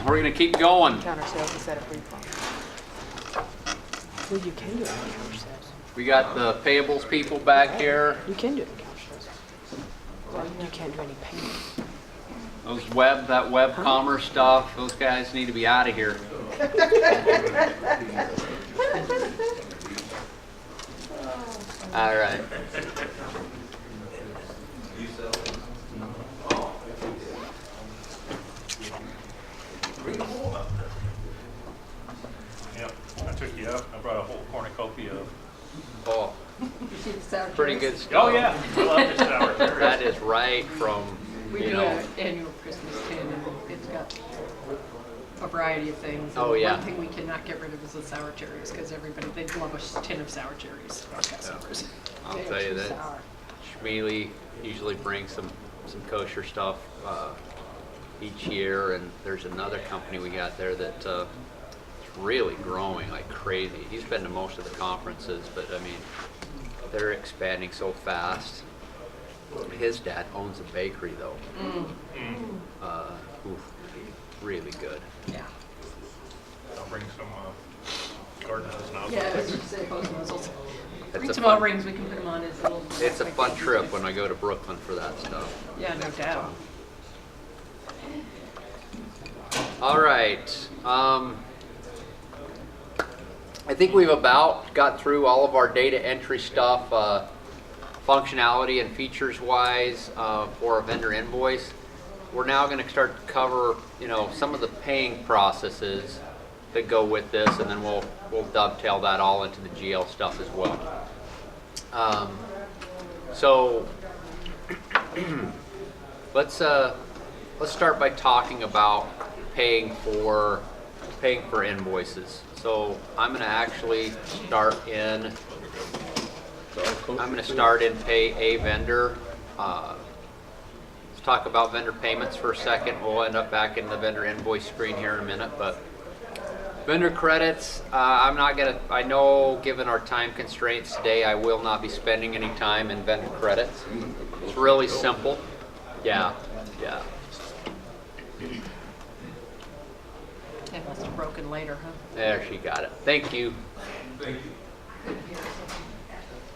we're going to keep going. Counter sales instead of refund. Well, you can do it in counter sales. We got the payables people back here. You can do it in counter sales. Well, you can't do any payment. That web commerce stuff, those guys need to be out of here. All right. Yep, I took you up. I brought a whole cornucopia of. Oh, pretty good stuff. Oh yeah, I love this sour cherry. That is right from, We you do know, an annual Christmas tin, and it's got a variety of things. Oh, And yeah. One thing we cannot get rid of is the sour cherries, because everybody, they love a tin of sour cherries, our customers. I'll They are tell you too that sour. Schmeely usually brings some kosher stuff each year, and there's another company we got there that is really growing like crazy. He's been to most of the conferences, but I mean, they're expanding so fast. His dad owns a bakery though. Oof, really good. Yeah. I'll bring some garden hose now. Yeah, I was going to say hose muzzles. It's Bring a some fun- O-rings, we can put them on as little. It's a fun trip when I go to Brooklyn for that stuff. Yeah, no doubt. All right. I think we've about got through all of our data entry stuff, functionality and features wise for a vendor invoice. We're now going to start to cover, you know, some of the paying processes that go with this, and then we'll dovetail that all into the GL stuff as well. So let's start by talking about paying for invoices. So I'm going to actually start in pay a vendor. Let's talk about vendor payments for a second. We'll end up back in the vendor invoice screen here in a minute, but vendor credits, I know given our time constraints today, I will not be spending any time in vendor credits. It's really simple. Yeah. It must have broken later, huh? There, she got it. Thank you.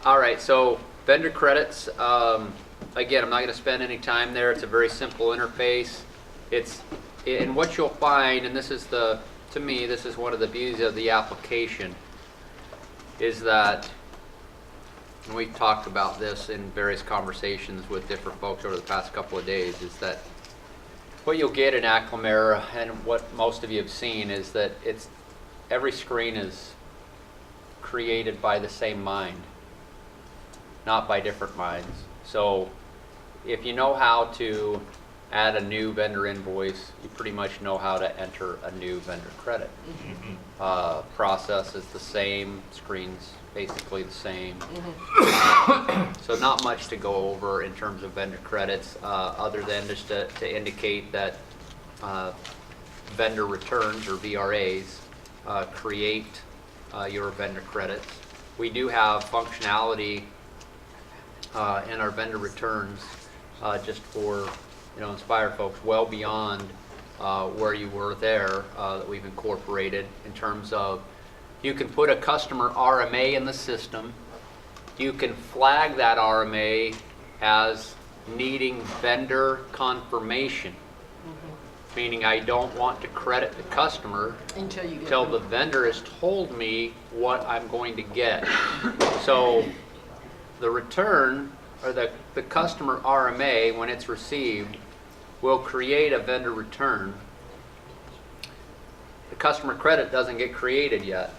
All right, so vendor credits, again, I'm not going to spend any time there. It's a very simple interface. And what you'll find, and to me, this is one of the beauties of the application, is that, and we've talked about this in various conversations with different folks over the past couple of days, is that what you'll get in Acclamare, and what most of you have seen, is that every screen is created by the same mind, not by different minds. So if you know how to add a new vendor invoice, you pretty much know how to enter a new vendor credit. Process is the same, screens basically the same. So not much to go over in terms of vendor credits, other than just to indicate that vendor returns, or VRAs, create your vendor credits. We do have functionality in our vendor returns just for, Inspire folks, well beyond where you were there, that we've incorporated in terms of, you can put a customer RMA in the system. You can flag that RMA as needing vendor confirmation, meaning I don't want to credit the customer until the vendor has told me what I'm going to get. So the return, or the customer RMA, when it's received, will create a vendor return. The customer credit doesn't get created yet.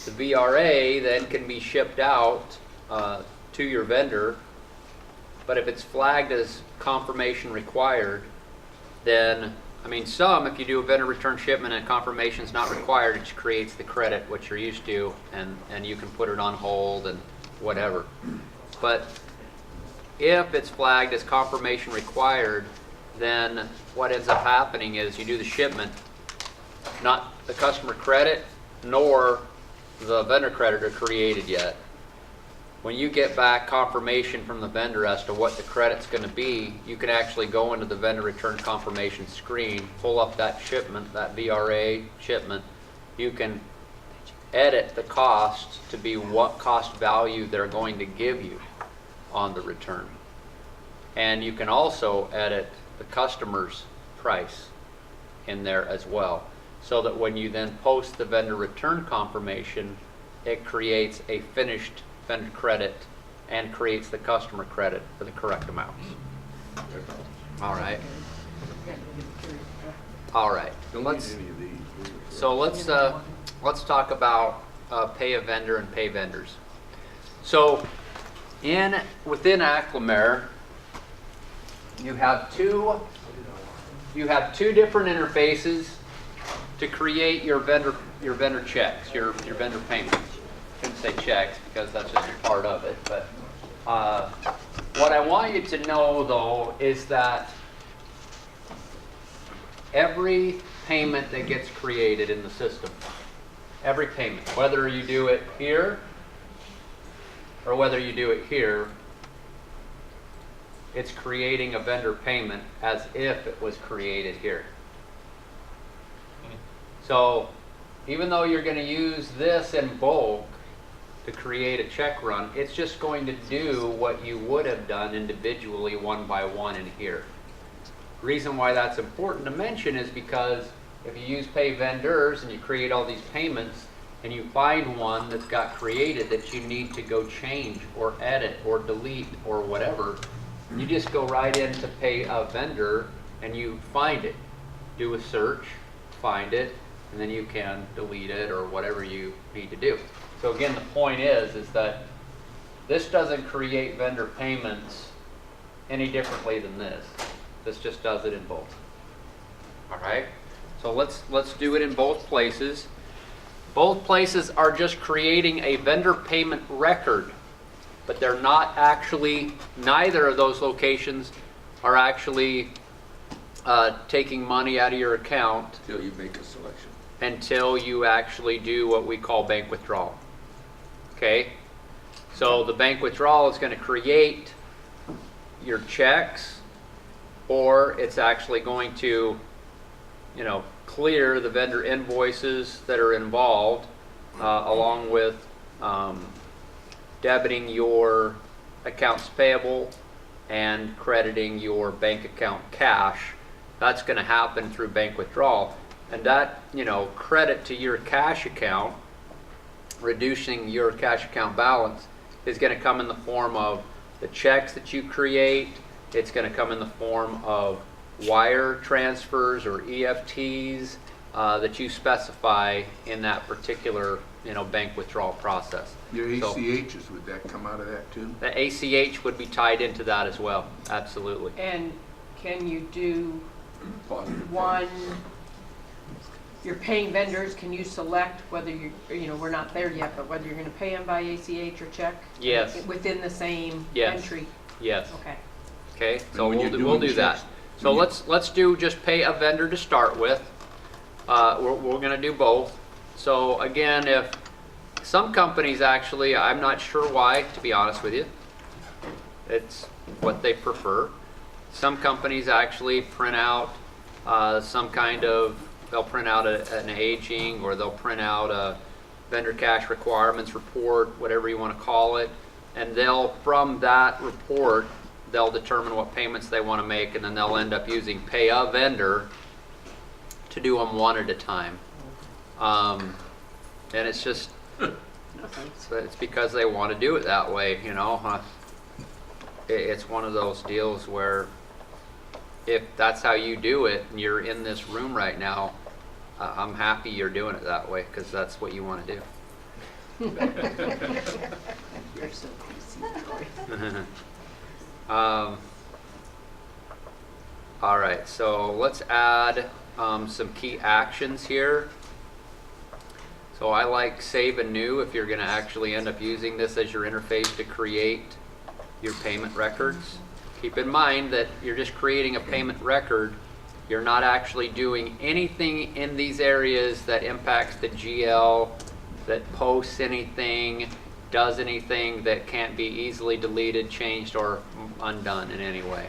The VRA then can be shipped out to your vendor, but if it's flagged as confirmation required, then, if you do a vendor return shipment and confirmation is not required, it just creates the credit, which you're used to, and you can put it on hold and whatever. But if it's flagged as confirmation required, then what ends up happening is you do the shipment, not the customer credit nor the vendor credit are created yet. when you get back confirmation from the vendor as to what the credit's going to be, you can actually go into the vendor return confirmation screen, pull up that shipment, that VRA shipment. You can edit the cost to be what cost value they're going to give you on the return. And you can also edit the customer's price in there as well, so that when you then post the vendor return confirmation, it creates a finished vendor credit and creates the customer credit for the correct amounts. All right. All right. So let's talk about pay a vendor and pay vendors. So within Acclamare, you have two different interfaces to create your vendor checks, your vendor payments. I shouldn't say checks because that's just a part of it. But what I want you to know though is that every payment that gets created in the system, every payment, whether you do it here or whether you do it here, it's creating a vendor payment as if it was created here. So even though you're going to use this in bulk to create a check run, it's just going to do what you would have done individually one by one in here. The reason why that's important to mention is because if you use pay vendors and you create all these payments and you find one that's got created that you need to go change or edit or delete or whatever, you just go right into pay a vendor and you find it. Do a search, find it, and then you can delete it or whatever you need to do. So again, the point is that this doesn't create vendor payments any differently than this. This just does it in both. All right? So let's do it in both places. Both places are just creating a vendor payment record, but they're not actually, neither of those locations are actually taking money out of your account Until you make a selection. until you actually do what we call bank withdrawal. Okay? So the bank withdrawal is going to create your checks, or it's actually going to, clear the vendor invoices that are involved, along with debiting your accounts payable and crediting your bank account cash. That's going to happen through bank withdrawal. And that, credit to your cash account, reducing your cash account balance, is going to come in the form of the checks that you create. It's going to come in the form of wire transfers or EFTs that you specify in that particular, bank withdrawal process. Your So- ACHs, would that come out of that too? The ACH would be tied into that as well, absolutely. And can you do Positive. one, you're paying vendors, can you select whether we're not there yet, but whether you're going to pay them by ACH or check? Yes. Within the same Yes. entry? Yes. Okay. Okay, so when you're we'll doing do that. checks, So when let's do just pay a vendor to start with. We're going to do both. So again, if some companies actually, I'm not sure why, to be honest with you. It's what they prefer. Some companies actually print out they'll print out an aging, or they'll print out a vendor cash requirements report, whatever you want to call it, and from that report, they'll determine what payments they want to make, and then they'll end up using pay a vendor to do them one at a time. And it's just, it's because they want to do it that way, It's one of those deals where if that's how you do it, and you're in this room right now, I'm happy you're doing it that way, because that's what you want to do. You're so crazy. All right, so let's add some key actions here. So I like save and new if you're going to actually end up using this as your interface to create your payment records. Keep in mind that you're just creating a payment record. You're not actually doing anything in these areas that impacts the GL, that posts anything, does anything that can't be easily deleted, changed, or undone in any way.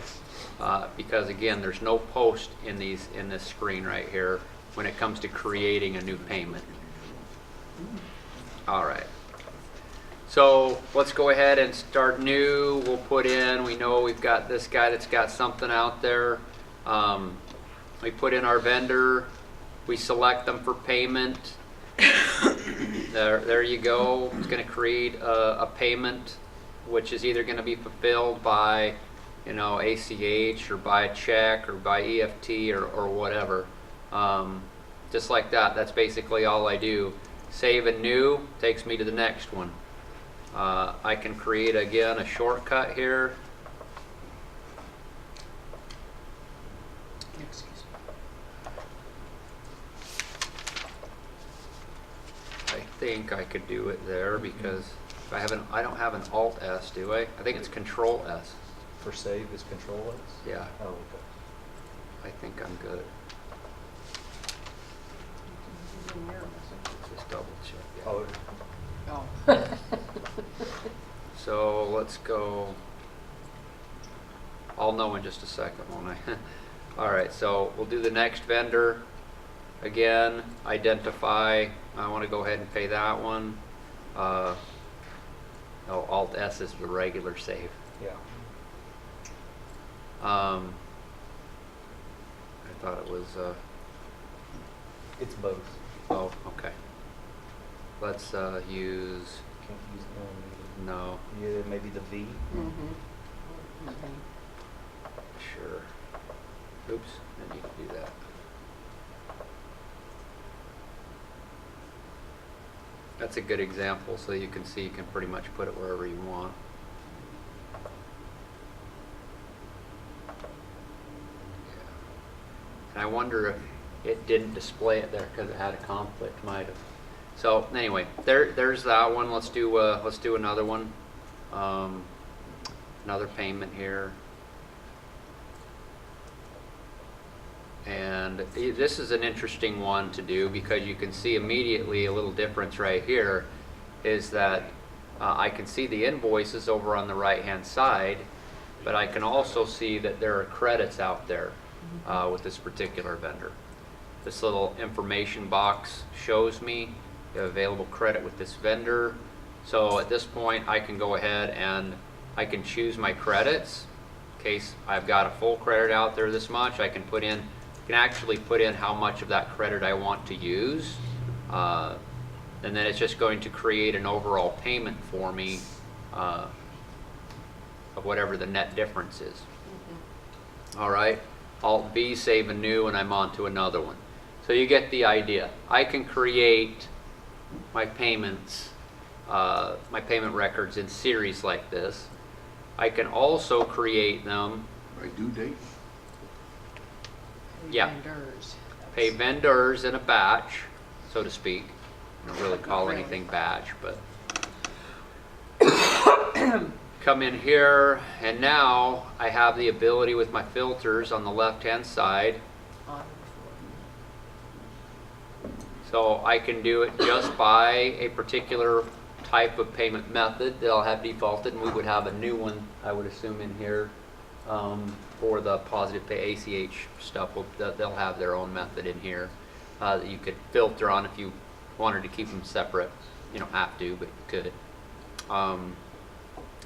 Because again, there's no post in this screen right here when it comes to creating a new payment. All right. So let's go ahead and start new. We'll put in, we know we've got this guy that's got something out there. We put in our vendor. We select them for payment. There you go. It's going to create a payment, which is either going to be fulfilled by, ACH or by a check or by EFT or whatever. Just like that. That's basically all I do. Save and new takes me to the next one. I can create again a shortcut here. Excuse me. I think I could do it there because I don't have an Alt S, do I? I think it's Control S. For save is Control S? Yeah, Oh, okay. I think I'm good. Just double check. Yeah. Oh, Oh. So let's go. I'll know in just a second, won't I? All right, so we'll do the next vendor. Again, identify. I want to go ahead and pay that one. No, Alt S is the regular save. yeah. I thought it was. It's both. Oh, okay. Let's use. Can't use No, yeah, maybe the V. Mm-hmm. Okay. sure. Oops, I need to do that. That's a good example, so you can see you can pretty much put it wherever you want. Yeah. And I wonder if it didn't display it there because it had a conflict, might have. So anyway, there's that one. Let's do another one. Another payment here. And this is an interesting one to do because you can see immediately a little difference right here is that I can see the invoices over on the right hand side, but I can also see that there are credits out there with this particular vendor. This little information box shows me you have available credit with this vendor. So at this point I can go ahead and I can choose my credits. In case I've got a full credit out there this much, I can actually put in how much of that credit I want to use. And then it's just going to create an overall payment for me of whatever the net difference is. All right, Alt B, save a new, and I'm on to another one. So you get the idea. I can create my payments, my payment records in series like this. I can also create them. By due date? Yeah. Vendors. Pay vendors in a batch, so to speak. I don't really call Really. anything batch, but come in here, and now I have the ability with my filters on the left-hand side. On. So I can do it just by a particular type of payment method that I'll have defaulted, and we would have a new one, I would assume, in here for the positive pay ACH stuff. They'll have their own method in here that you could filter on if you wanted to keep them separate. You don't have to, but you could. If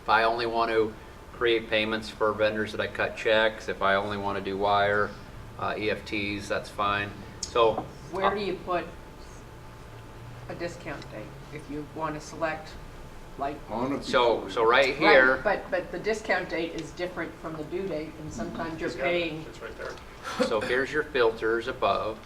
I only want to create payments for vendors that I cut checks, if I only want to do wire, EFTs, that's fine. So Where do you put a discount date if you want to select, like? On it So before. right here, Right, but the discount date is different from the due date, and sometimes you're Yeah, paying. It's right there. so here's your filters above.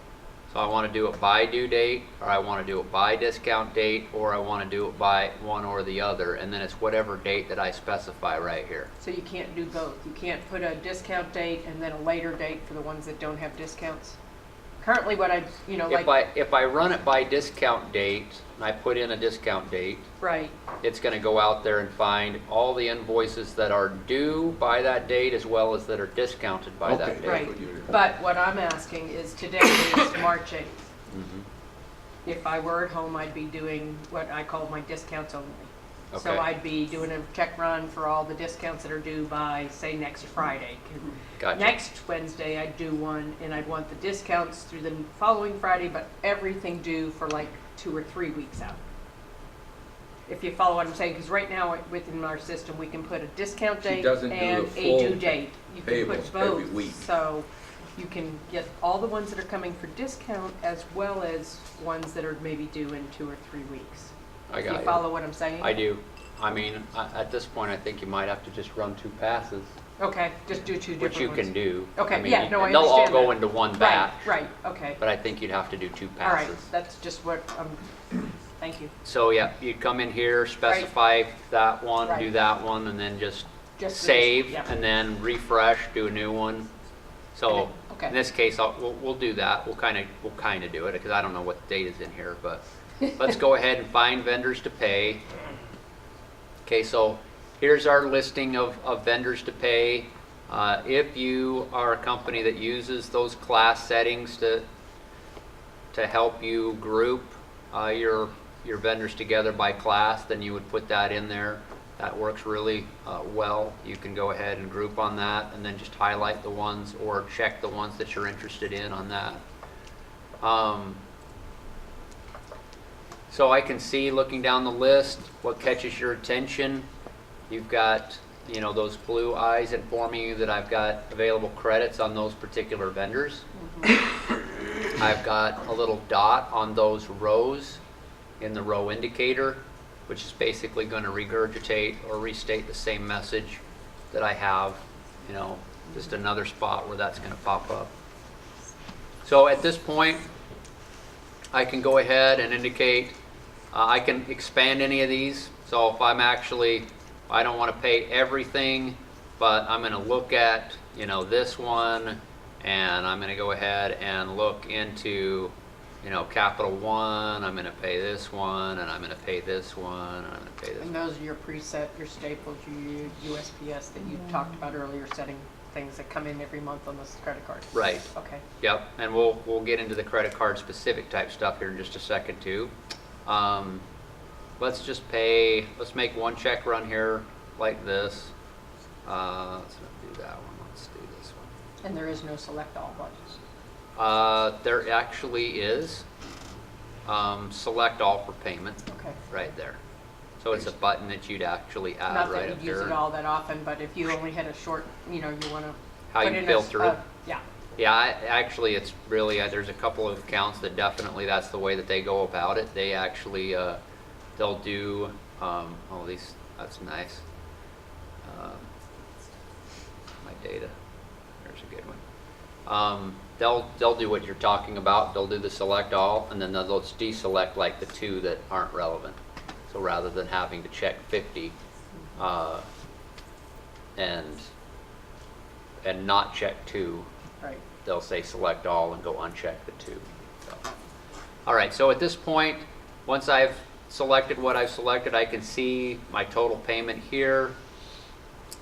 So I want to do it by due date, or I want to do it by discount date, or I want to do it by one or the other, and then it's whatever date that I specify right here. So you can't do both. You can't put a discount date and then a later date for the ones that don't have discounts. Currently what I, If I run it by discount date, and I put in a discount date, right, it's going to go out there and find all the invoices that are due by that date as well as that are discounted by that Okay. date. right. what you're- But what I'm asking is today is March 8th. Mhm. If I were at home, I'd be doing what I call my discounts only. So Okay. I'd be doing a check run for all the discounts that are due by, say, next Friday. Gotcha. Next Wednesday, I'd do one, and I'd want the discounts through the following Friday, but everything due for like 2 or 3 weeks out. If you follow what I'm saying, because right now within our system, we can put a discount She date doesn't do and the a due full date. You can payables put every both, week. so you can get all the ones that are coming for discount as well as ones that are maybe due in 2 or 3 weeks. I Do got you you. follow what I'm saying? I do. I mean, at this point, I think you might have to just run 2 passes, Okay, just do 2 different which you ones. can do. Okay, I mean, yeah, no, I they'll all understand go that. into one Right, batch, right, okay. but I think you'd have to do 2 All right, passes. that's just what, thank you. So, yeah, you'd come in here, specify that one, do Right. that one, and then just Just for this- save, yeah. and then refresh, do a new one. So, Okay. in this case, we'll do that. We'll kind of do it, because I don't know what date is in here, but let's go ahead and find vendors to pay. Okay, so here's our listing of vendors to pay. If you are a company that uses those class settings to help you group your vendors together by class, then you would put that in there. That works really well. You can go ahead and group on that and then just highlight the ones or check the ones that you're interested in on that. So I can see, looking down the list, what catches your attention. You've got, those blue eyes informing you that I've got available credits on those particular vendors. I've got a little dot on those rows in the row indicator, which is basically going to regurgitate or restate the same message that I have, just another spot where that's going to pop up. So at this point, I can go ahead and indicate, I can expand any of these. So if I don't want to pay everything, but I'm going to look at, this one, and I'm going to go ahead and look into, Capital One, I'm going to pay this one, and I'm going to pay this one, and I'm going to pay this And one. those are your preset, your staples, your USPS that you talked about earlier, setting things that come in every month on this credit card. Right. Okay. Yep, and we'll get into the credit card specific type stuff here in just a second too. Let's make one check run here like this. Let's not do that one, let's do this one. And there is no select all buttons. There actually is, select all for payment, Okay. right there. So it's a button that you'd actually add Not right that up you use there. it all that often, but if you only had a short, you want to. How you filter it? Yeah. Yeah, actually, it's really, there's a couple of accounts that definitely that's the way that they go about it. They actually, they'll do, that's nice. My data, there's a good one. They'll do what you're talking about. They'll do the select all, and then they'll deselect like the 2 that aren't relevant. So rather than having to check 50, and not check 2, Right. they'll say select all and go uncheck the 2. So. All right, so at this point, once I've selected what I've selected, I can see my total payment here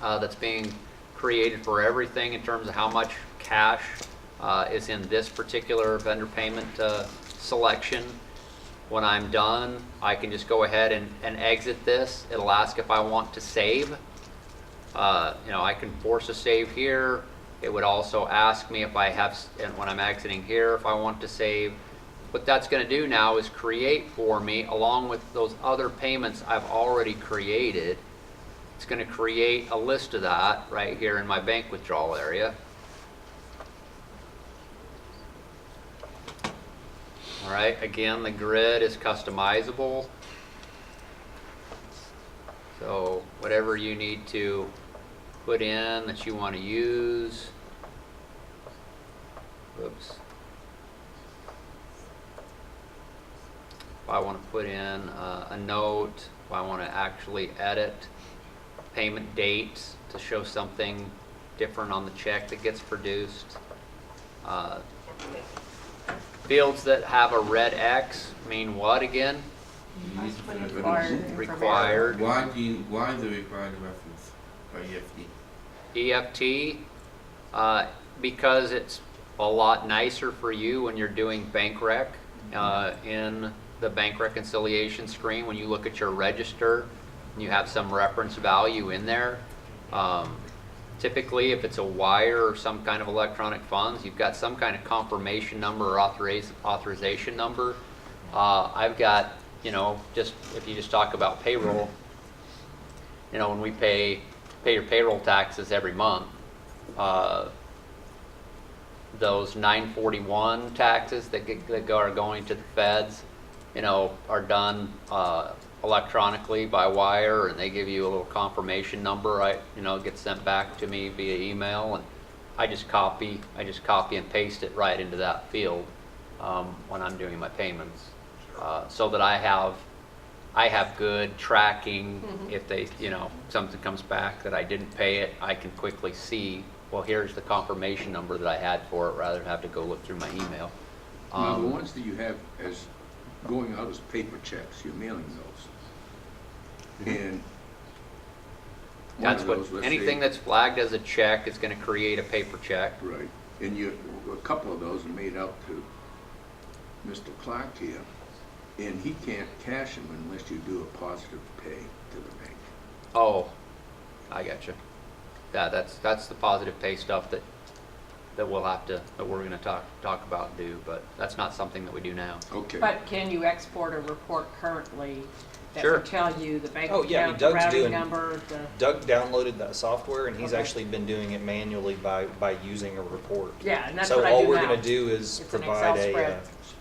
that's being created for everything in terms of how much cash is in this particular vendor payment selection. When I'm done, I can just go ahead and exit this. It'll ask if I want to save. I can force a save here. It would also ask me if I have, and when I'm exiting here, if I want to save. What that's going to do now is create for me, along with those other payments I've already created, it's going to create a list of that right here in my bank withdrawal area. All right, again, the grid is customizable. So whatever you need to put in that you want to use. Oops. If I want to put in a note, if I want to actually edit payment dates to show something different on the check that gets produced. Fields that have a red X mean what again? Required. Why the required reference by EFT? EFT, because it's a lot nicer for you when you're doing bank rec in the bank reconciliation screen. When you look at your register, you have some reference value in there. Typically, if it's a wire or some kind of electronic funds, you've got some kind of confirmation number or authorization number. I've got, just if you just talk about payroll, when we pay your payroll taxes every month, those 941 taxes that are going to the feds, are done electronically by wire, and they give you a little confirmation number. It gets sent back to me via email, and I just copy and paste it right into that field when I'm doing my payments, so that I have good tracking. If they, something comes back that I didn't pay it, I can quickly see, well, here's the confirmation number that I had for it, rather than have to go look through my email. Now, the ones that you have as going out as paper checks, you're mailing those. And one That's of those, what, let's anything say, that's flagged as a check is going to create a paper check. right, and a couple of those are made out to Mr. Clark here, and he can't cash them unless you do a positive pay to the bank. Oh, I got you. Yeah, that's the positive pay stuff that we're going to talk about and do, but that's not something that we do now. Okay. But can you export a report currently that Sure. will tell you the bank Oh, yeah, I mean, account, the Doug's routing doing- number, Doug downloaded that software, and he's Okay. actually been doing it manually by using a report. yeah, and that's So what I all do we're now. going to do is It's an provide Excel a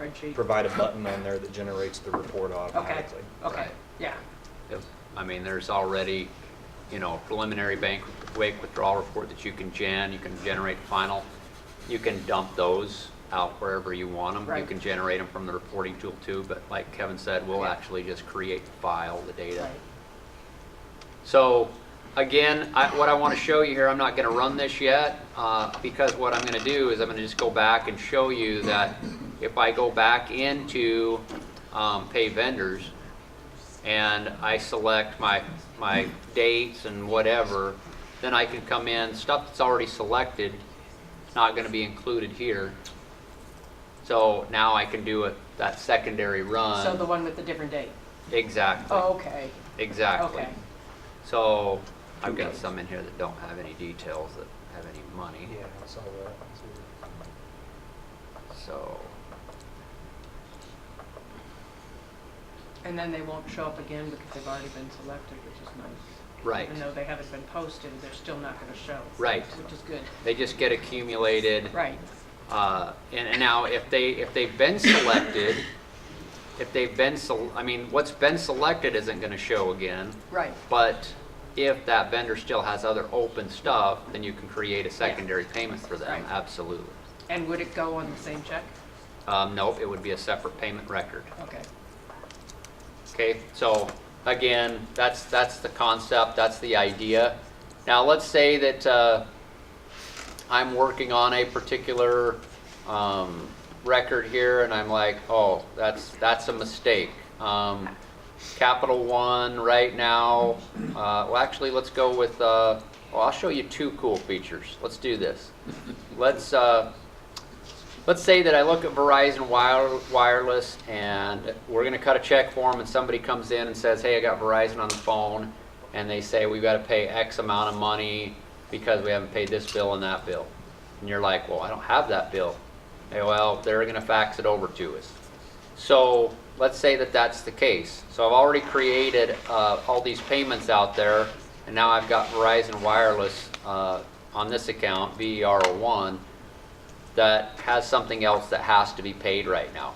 spreadsheet. provide a button on there that generates the report automatically. Okay, Right. yeah, If- I mean, there's already, preliminary bank withdrawal report that you can generate final. You can dump those out wherever you want them. You Right. can generate them from the reporting tool too, but like Kevin said, we'll Yeah. actually just create the file, the data. right. So again, what I want to show you here, I'm not going to run this yet, because what I'm going to do is I'm going to just go back and show you that if I go back into pay vendors and I select my dates and whatever, then I can come in, stuff that's already selected, it's not going to be included here. So now I can do that secondary run. So the one with the different date? Exactly. Oh, okay, Exactly. okay. So I've got some in here that don't have any details, that have any money. Yeah, I saw that. So, And then they won't show up again because they've already been selected, which is nice. right. Even though they haven't been posted, they're still not going to show. Right. Which is good. They just get accumulated. Right, And now if they've been selected, what's been selected isn't going to show again. right. But if that vendor still has other open stuff, then you can create a secondary payment for them. Right. Absolutely. And would it go on the same check? Nope, it would be a separate payment record. Okay. Okay, so again, that's the concept, that's the idea. Now let's say that I'm working on a particular record here, and I'm like, oh, that's a mistake. Capital One right now. Well, actually, let's go with. I'll show you two cool features. Let's do this. Let's say that I look at Verizon Wireless, and we're going to cut a check for them, and somebody comes in and says, hey, I got Verizon on the phone, and they say we've got to pay X amount of money because we haven't paid this bill and that bill. And you're like, well, I don't have that bill. Hey, well, they're going to fax it over to us. So let's say that that's the case. So I've already created all these payments out there, and now I've got Verizon Wireless on this account, VER01, that has something else that has to be paid right now.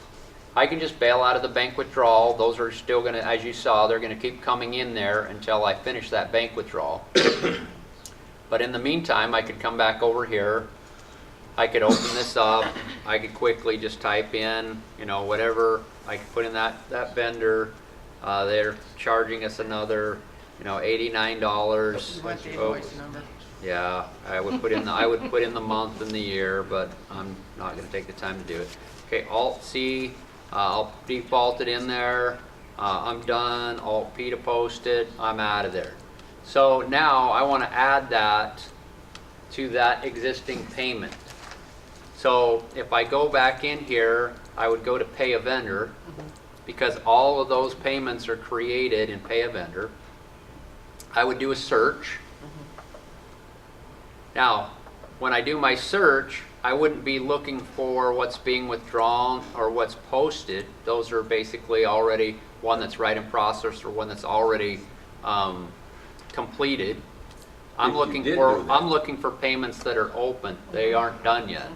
I can just bail out of the bank withdrawal. Those are still going to, as you saw, they're going to keep coming in there until I finish that bank withdrawal. But in the meantime, I could come back over here. I could open this up. I could quickly just type in, whatever. I could put in that vendor. They're charging us another, $89. You want the invoice number? Yeah, I would put in the month and the year, but I'm not going to take the time to do it. Okay, Alt C, I'll default it in there. I'm done. Alt P to post it. I'm out of there. So now I want to add that to that existing payment. So if I go back in here, I would go to Pay a Vendor, because all of those payments are created in Pay a Vendor. I would do a search. Now, when I do my search, I wouldn't be looking for what's being withdrawn or what's posted. Those are basically already one that's right in process or one that's already completed. If you did do that. I'm looking for payments that are open. They aren't done yet.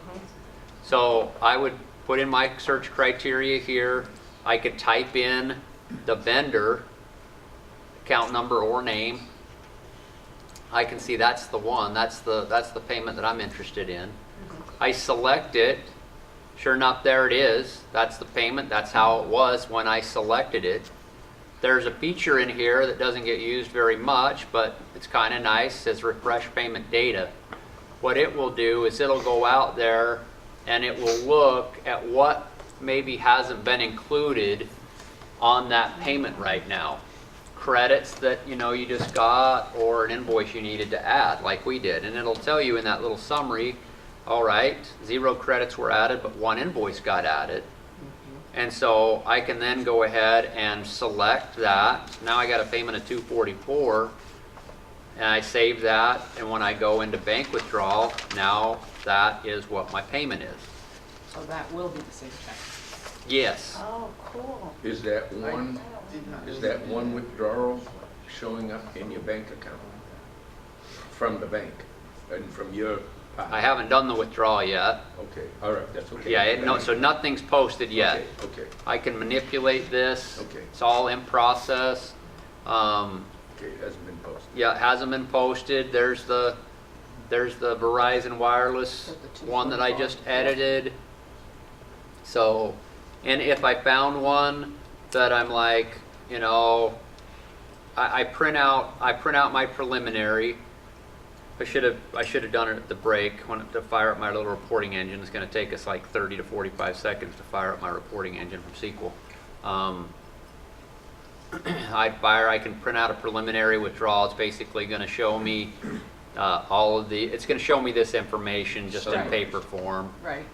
So I would put in my search criteria here. I could type in the vendor, account number or name. I can see that's the one. That's the payment that I'm interested in. I select it. Sure enough, there it is. That's the payment. That's how it was when I selected it. There's a feature in here that doesn't get used very much, but it's kind of nice. It says refresh payment data. What it will do is it'll go out there and it will look at what maybe hasn't been included on that payment right now. Credits that you just got, or an invoice you needed to add like we did. And it'll tell you in that little summary, all right, 0 credits were added, but 1 invoice got added. And so I can then go ahead and select that. Now I got a payment of $244, and I save that, and when I go into bank withdrawal, now that is what my payment is. So that will be the same check. Yes. Oh, cool. Is that one withdrawal showing up in your bank account? From the bank and from your pocket? I haven't done the withdrawal yet. Okay, all right, that's okay. Yeah, so nothing's posted yet. Okay, I can manipulate this. Okay. It's all in process. okay, it hasn't been posted. Yeah, it hasn't been posted. There's the Verizon Wireless one that I just edited. So, and if I found one that I'm like, I print out my preliminary. I should have done it at the break to fire up my little reporting engine. It's going to take us like 30 to 45 seconds to fire up my reporting engine from SQL. I can print out a preliminary withdrawal. It's basically going to show me it's going to show me this information just in Right. paper form. Right.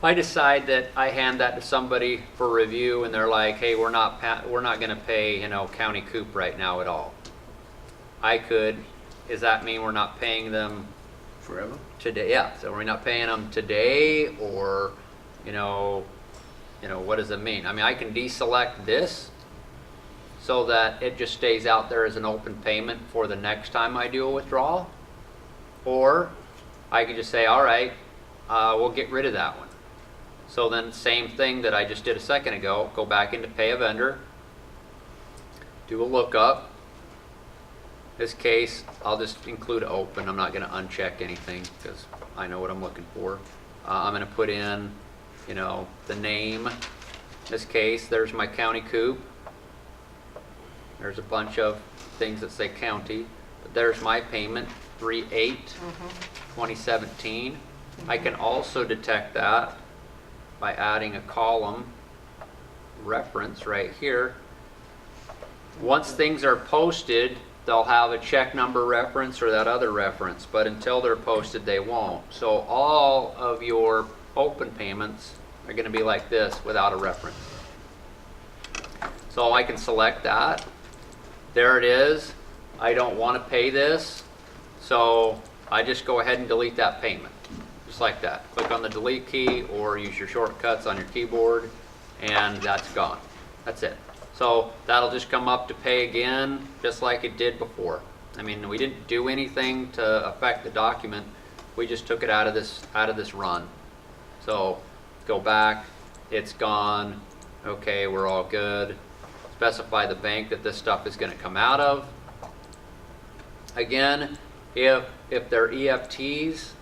I decide that I hand that to somebody for review, and they're like, "Hey, we're not going to pay County Coop right now at all." Does that mean we're not paying them Forever? today? Yeah. So we're not paying them today, or what does it mean? I mean, I can deselect this so that it just stays out there as an open payment for the next time I do a withdrawal, or I can just say, all right, we'll get rid of that one. So then same thing that I just did a second ago, go back into pay a vendor, do a lookup. This case, I'll just include open. I'm not going to uncheck anything because I know what I'm looking for. I'm going to put in, the name. In this case, there's my County Coop. There's a bunch of things that say county, but there's my payment, 3/8/2017. I can also detect that by adding a column reference right here. Once things are posted, they'll have a check number reference or that other reference, but until they're posted, they won't. So all of your open payments are going to be like this without a reference. So I can select that. There it is. I don't want to pay this, so I just go ahead and delete that payment. Just like that. Click on the delete key or use your shortcuts on your keyboard, and that's gone. That's it. So that'll just come up to pay again, just like it did before. I mean, we didn't do anything to affect the document. We just took it out of this run. So go back, it's gone. Okay, we're all good. Specify the bank that this stuff is going to come out of. Again, if they're EFTs,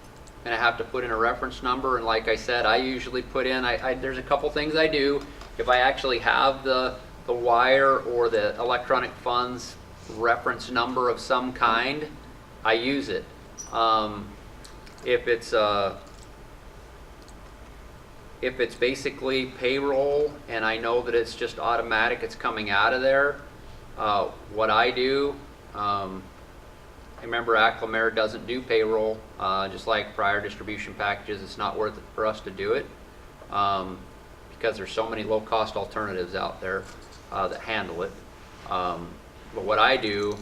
and I have to put in a reference number, and like I said, I usually put in, there's a couple things I do. If I actually have the wire or the electronic funds reference number of some kind, I use it. If it's basically payroll and I know that it's just automatic, it's coming out of there, what I do, I remember Acclamare doesn't do payroll, just like prior distribution packages. It's not worth it for us to do it because there's so many low-cost alternatives out there that handle it. But what I do,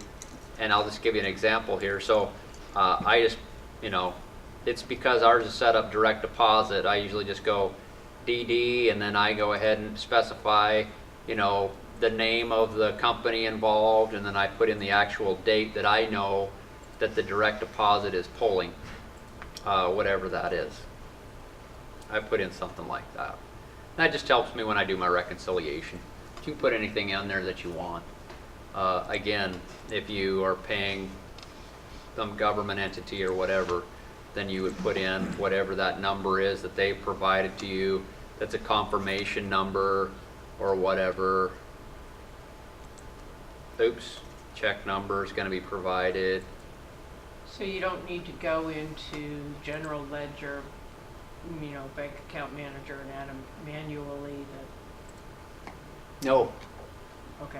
and I'll just give you an example here. So I just, it's because ours is set up direct deposit. I usually just go DD, and then I go ahead and specify, the name of the company involved, and then I put in the actual date that I know that the direct deposit is pulling, whatever that is. I put in something like that. That just helps me when I do my reconciliation. You can put anything in there that you want. Again, if you are paying some government entity or whatever, then you would put in whatever that number is that they provided to you. That's a confirmation number or whatever. Oops, check number is going to be provided. So you don't need to go into general ledger, bank account manager and add them manually No. okay.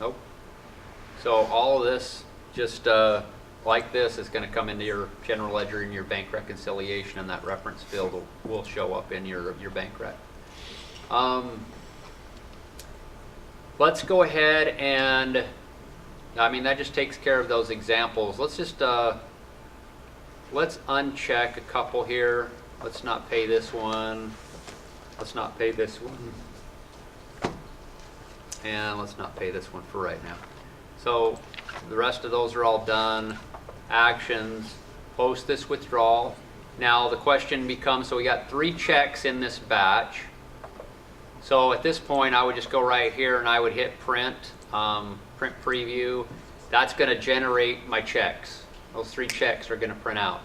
Nope. So all of this, just like this, is going to come into your general ledger and your bank reconciliation, and that reference field will show up in your bank rec. Let's go ahead and, that just takes care of those examples. Let's just, let's uncheck a couple here. Let's not pay this one. Let's not pay this one. And let's not pay this one for right now. So the rest of those are all done. Actions, post this withdrawal. Now the question becomes, so we got 3 checks in this batch. So at this point, I would just go right here and I would hit print, print preview. That's going to generate my checks. Those 3 checks are going to print out.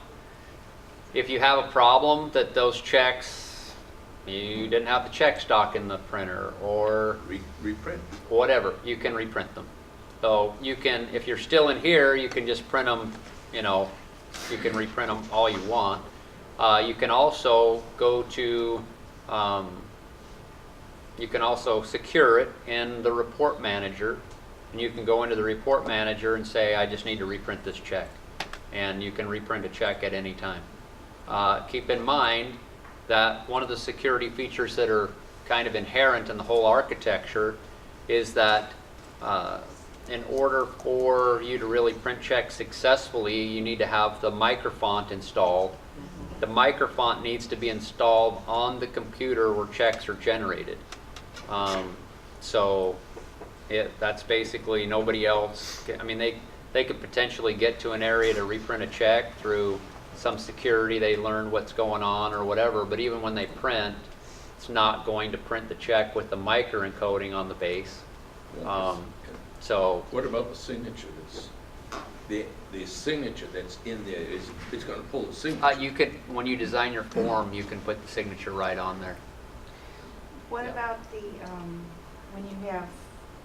If you have a problem that those checks, you didn't have the check stock in the printer, or Reprint. whatever, you can reprint them. So you can, if you're still in here, you can just print them, you can reprint them all you want. You can also go to, you can also secure it in the report manager, and you can go into the report manager and say, I just need to reprint this check. And you can reprint a check at any time. Keep in mind that one of the security features that are kind of inherent in the whole architecture is that in order for you to really print checks successfully, you need to have the microfont installed. The microfont needs to be installed on the computer where checks are generated. So that's basically nobody else. They could potentially get to an area to reprint a check through some security. They learn what's going on or whatever, but even when they print, it's not going to print the check with the micro encoding on the base. So What about the signature that's, the signature that's in there, it's going to pull the signature? you could, when you design your form, you can put the signature right on there. What about the, when you have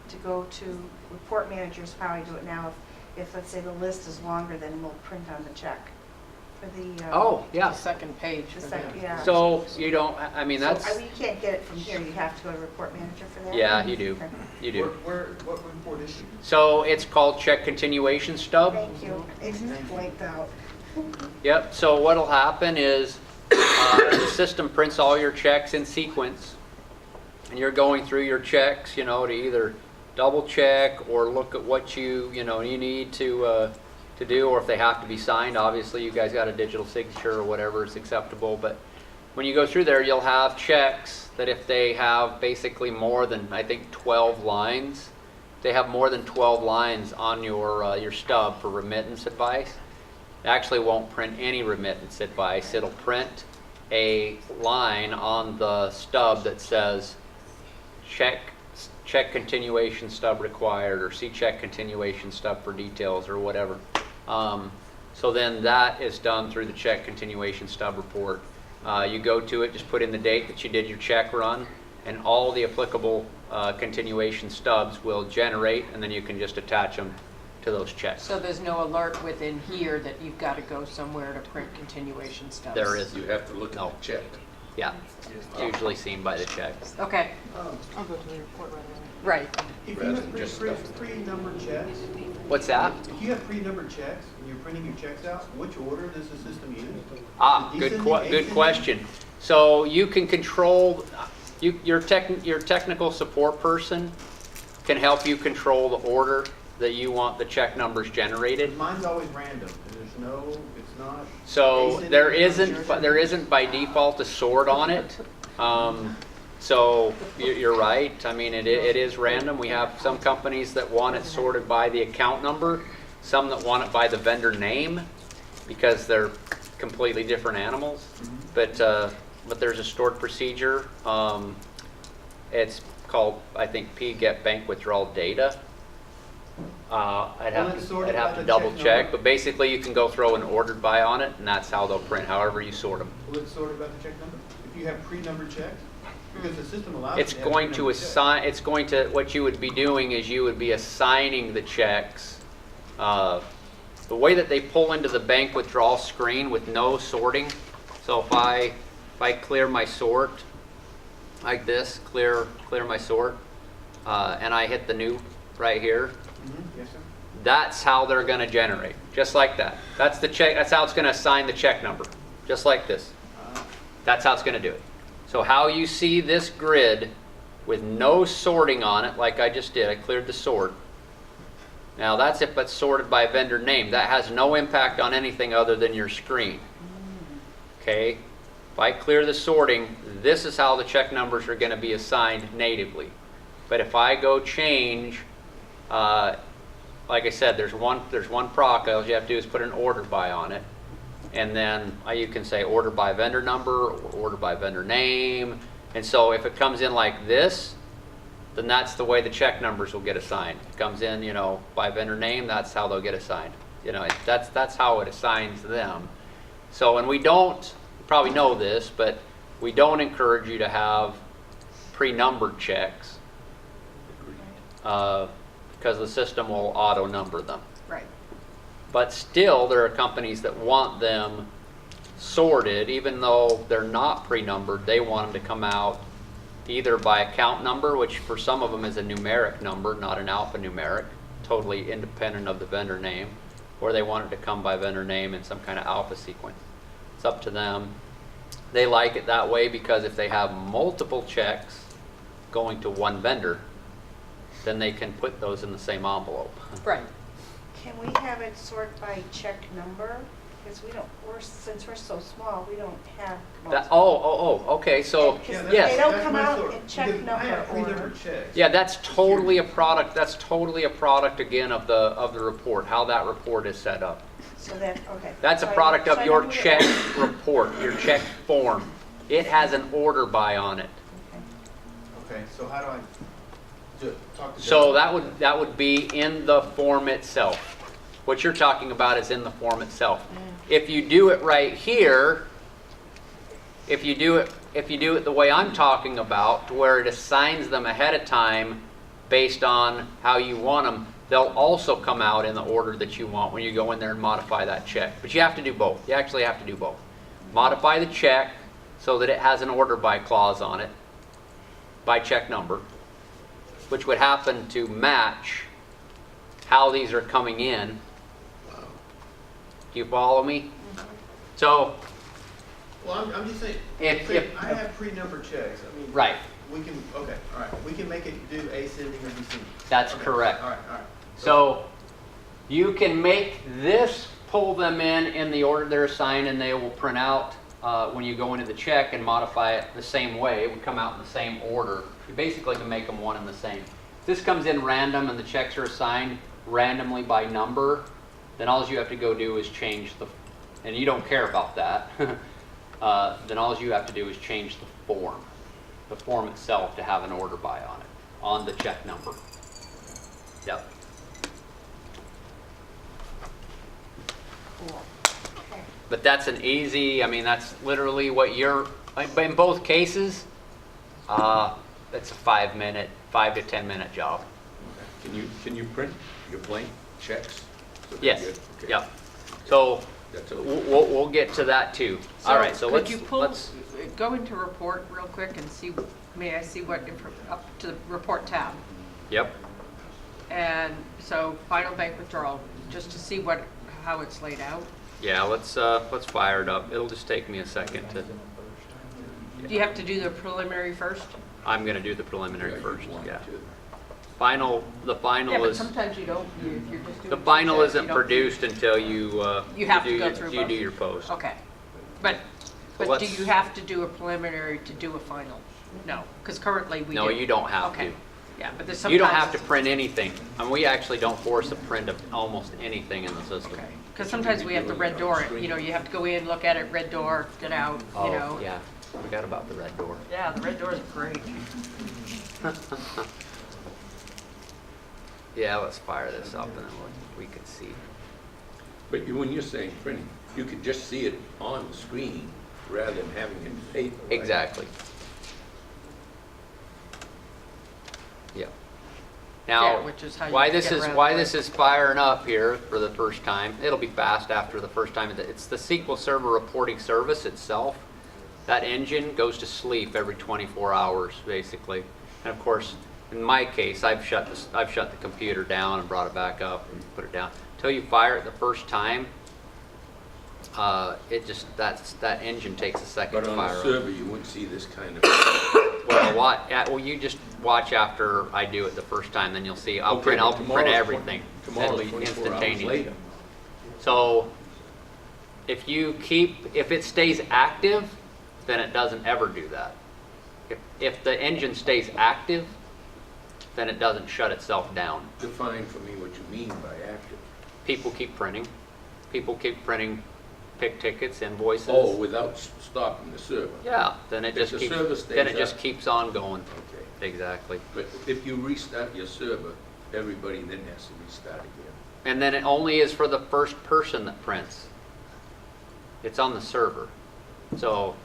to go to report managers, how I do it now, if let's say the list is longer, then we'll print on the check for the. Oh, yeah. The second page. The second, yeah. So you don't, that's, You can't get it from here, you have to go to report manager for that? yeah, you do. Okay. You do. What report is it? So it's called check continuation stub. Thank you, it's blanked out. Yep, so what'll happen is the system prints all your checks in sequence, and you're going through your checks, to either double check or look at what you need to do, or if they have to be signed. Obviously, you guys got a digital signature or whatever is acceptable, but when you go through there, you'll have checks that if they have basically more than, I think, 12 lines, they have more than 12 lines on your stub for remittance advice. It actually won't print any remittance advice. It'll print a line on the stub that says check continuation stub required, or see check continuation stub for details, or whatever. So then that is done through the check continuation stub report. You go to it, just put in the date that you did your check run, and all the applicable continuation stubs will generate, and then you can just attach them to those checks. So there's no alert within here that you've got to go somewhere to print continuation stubs? There is. You have to look No. at the check. Yeah, it's usually seen by the checks. Okay, I'll go to the report right away. right. If you Rather have than just pre-numbered checks, What's that? if you have pre-numbered checks and you're printing your checks out, which order does the system use? Good question. So you can control your technical support person can help you control the order that you want the check numbers generated. Mine's always random. There's no, it's not. So Jason, there it's not isn't, yours. there isn't by default a sort on it. So you're right. I mean, it is random. We have some companies that want it sorted by the account number, some that want it by the vendor name because they're completely different animals. But there's a stored procedure. It's called, I think, get bank withdrawal data. I'd Well, it's sorted by have to the double check check, number. but basically you can go throw an ordered by on it, and that's how they'll print, however you sort them. Will it sort about the check number? If you have pre-numbered checks? Because the system allows. It's you to have going to pre-numbered checks. assign, it's going to, what you would be doing is you would be assigning the checks. The way that they pull into the bank withdrawal screen with no sorting, so if I clear my sort, like this, clear my sort, and I hit the new right here, Yes, sir. that's how they're going to generate, just like that. That's the check. That's how it's going to assign the check number, just like this. That's how it's going to do it. So how you see this grid with no sorting on it, like I just did, I cleared the sort. Now that's if it's sorted by vendor name. That has no impact on anything other than your screen. Okay? If I clear the sorting, this is how the check numbers are going to be assigned natively. But if I go change, like I said, there's one proc. All you have to do is put an order by on it. And then you can say order by vendor number or order by vendor name. And so if it comes in like this, then that's the way the check numbers will get assigned. If it comes in, by vendor name, that's how they'll get assigned. That's how it assigns them. So, and we don't, you probably know this, but we don't encourage you to have pre-numbered checks because the system will auto-number them. Right. But still, there are companies that want them sorted, even though they're not pre-numbered. They want them to come out either by account number, which for some of them is a numeric number, not an alphanumeric, totally independent of the vendor name, or they want it to come by vendor name in some kind of alpha sequence. It's up to them. They like it that way because if they have multiple checks going to one vendor, then they can put those in the same envelope. Right. Can we have it sort by check number? Because since we're so small, we don't have multiple. Okay, so, Because yes. they don't That's come my out sort. in check Because I number have order. pre-numbered checks. Yeah, that's totally a product. That's totally a product again of the report. How that report is set up. So that, okay. That's a So I- product so of I your know who to- check report, your check form. It has an order by on it. Okay. Okay, so how do I talk to? So Justin? that would be in the form itself. What you're talking about is in the form itself. If you do it right here, if you do it the way I'm talking about, to where it assigns them ahead of time based on how you want them, they'll also come out in the order that you want when you go in there and modify that check. But you have to do both. You actually have to do both. Modify the check so that it has an order by clause on it, by check number, which would happen to match how these are coming in. Do you follow me? So, Well, I'm just saying, If- I have pre-numbered checks. I mean. right, We can, okay, all right. We can make it do ascending or descending. that's Okay, correct. All right, all right. So you can make this pull them in the order they're assigned, and they will print out when you go into the check and modify it the same way. It would come out in the same order. You basically can make them one and the same. If this comes in random and the checks are assigned randomly by number, then all you have to go do is change and you don't care about that, then all you have to do is change the form itself to have an order by on it, on the check number. Yep. Cool. Okay. But that's an easy, that's literally what but in both cases, it's a 5 to 10 minute job. Can you print your blank checks? So they're Yes, good? Okay. yep. So That's okay. we'll get to that too. All right, so could you pull, let's, go into report real quick and see, may I see what, up to the report tab? yep, And so final bank withdrawal, just to see how it's laid out. yeah, let's fire it up. It'll just take me a second to, Do you have to do the preliminary first? I'm gonna do the preliminary Yeah, first, you want yeah. to. the Yeah, final but is, sometimes you don't, if you're just doing. the two final checks, isn't you don't- produced until you, You have to do go your- through you do both. your post. Okay, but do let's- you have to do a preliminary to do a final? No, because currently we do. No, you don't have Okay, to. yeah, but there's sometimes. You don't have to print anything. I mean, we actually don't force a print of almost anything in the system. Okay, because sometimes we have to red door it, you know, you have to go in, look at it, red door, get out, you know. Oh, yeah, forgot about the red door. Yeah, the red door is great. Yeah, let's fire this up and then we can see. But when you're saying printing, you can just see it on the screen rather than having it in paper. right? Exactly. Yeah. Yeah, Now, which is how you why get this is, around why the this is firing up here for the first time, it'll be fast after the first time. It's the SQL Server reporting service itself. That engine goes to sleep every 24 hours, basically. And of course, in my case, I've shut the computer down and brought it back up and put it down. Until you fire it the first time, that engine takes a second But to on fire the up. server, you wouldn't see this kind of. Well, you just watch after I do it the first time, then you'll see. I'll Okay, print but tomorrow's everything. It'll Tomorrow's be 24 hours instantaneous. later. So if it stays active, then it doesn't ever do that. If the engine stays active, then it doesn't shut itself down. Define for me what you mean by active. People keep printing. People keep printing pick tickets, invoices. Oh, without stopping the server. Yeah, then it If just the keeps, server stays then it just up. keeps on going. Okay. Exactly. But if you restart your server, everybody then has to restart again. And then it only is for the first person that prints. It's on the server. So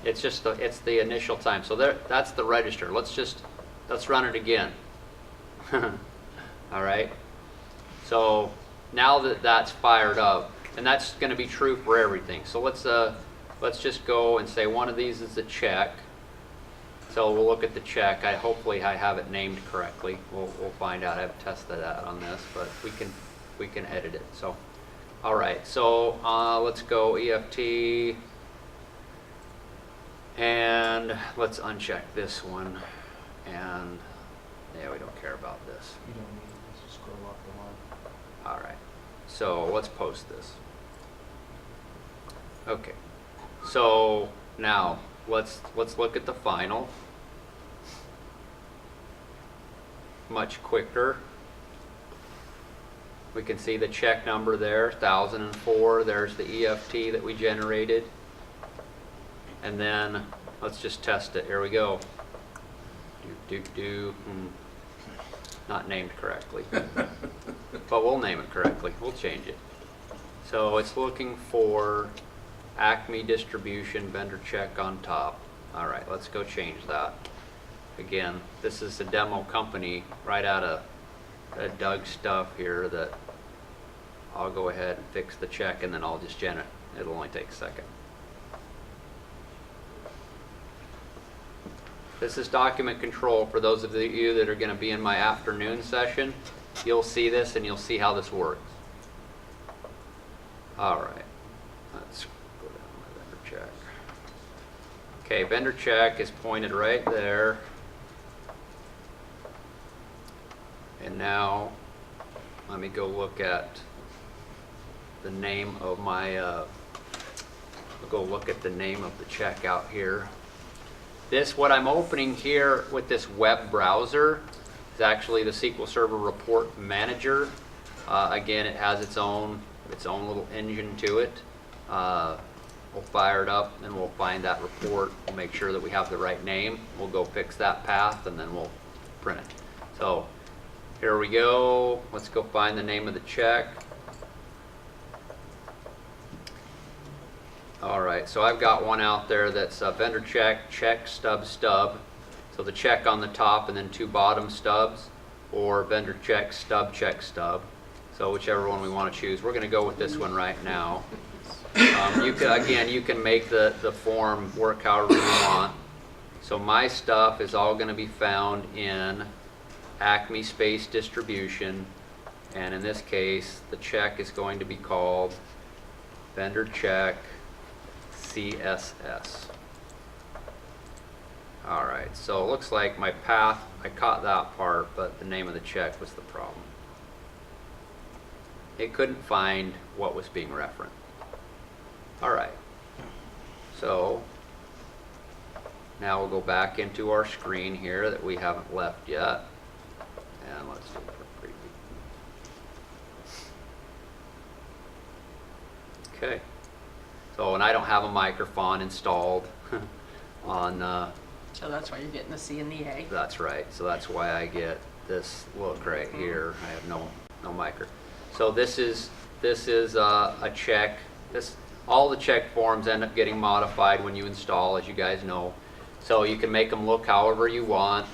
it's just it's the initial time. So that's the register. Let's run it again. All right. So now that that's fired up, and that's going to be true for everything. So let's just go and say one of these is a check. So we'll look at the check. Hopefully I have it named correctly. We'll find out. I haven't tested that on this, but we can edit it. So, all right. So let's go EFT, and let's uncheck this one. And yeah, we don't care about this. You don't need to just scroll off the line. All right. So let's post this. Okay. So now let's look at the final. Much quicker. We can see the check number there, 1004. There's the EFT that we generated. And then let's just test it. Here we go. Not named correctly. But we'll name it correctly. We'll change it. So it's looking for Acme distribution vendor check on top. All right, let's go change that. Again, this is a demo company right out of Doug's stuff here that I'll go ahead and fix the check and then I'll just generate. It'll only take a second. This is document control. For those of you that are going to be in my afternoon session, you'll see this and you'll see how this works. All right, let's go down to my vendor check. Okay, vendor check is pointed right there. And now, let me go look at the name of my, I'll go look at the name of the check out here. What I'm opening here with this web browser is actually the SQL Server Report Manager. Again, it has its own little engine to it. We'll fire it up and we'll find that report. We'll make sure that we have the right name. We'll go fix that path and then we'll print it. So here we go. Let's go find the name of the check. All right, so I've got one out there that's vendor check, stub. So the check on the top and then two bottom stubs, or vendor check, stub. So whichever one we want to choose. We're going to go with this one right now. You can make the form work however you want. So my stuff is all going to be found in Acme space distribution, and in this case, the check is going to be called vendor check CSS. All right, so it looks like my path, I caught that part, but the name of the check was the problem. It couldn't find what was being referenced. All right, so now we'll go back into our screen here that we haven't left yet. And let's do a quick preview. Okay, so, and I don't have a microphone installed on, So that's why you're getting the C and the A. that's right, so that's why I get this look right here. I have no micro. So this is a check. All the check forms end up getting modified when you install, as you guys know. So you can make them look however you want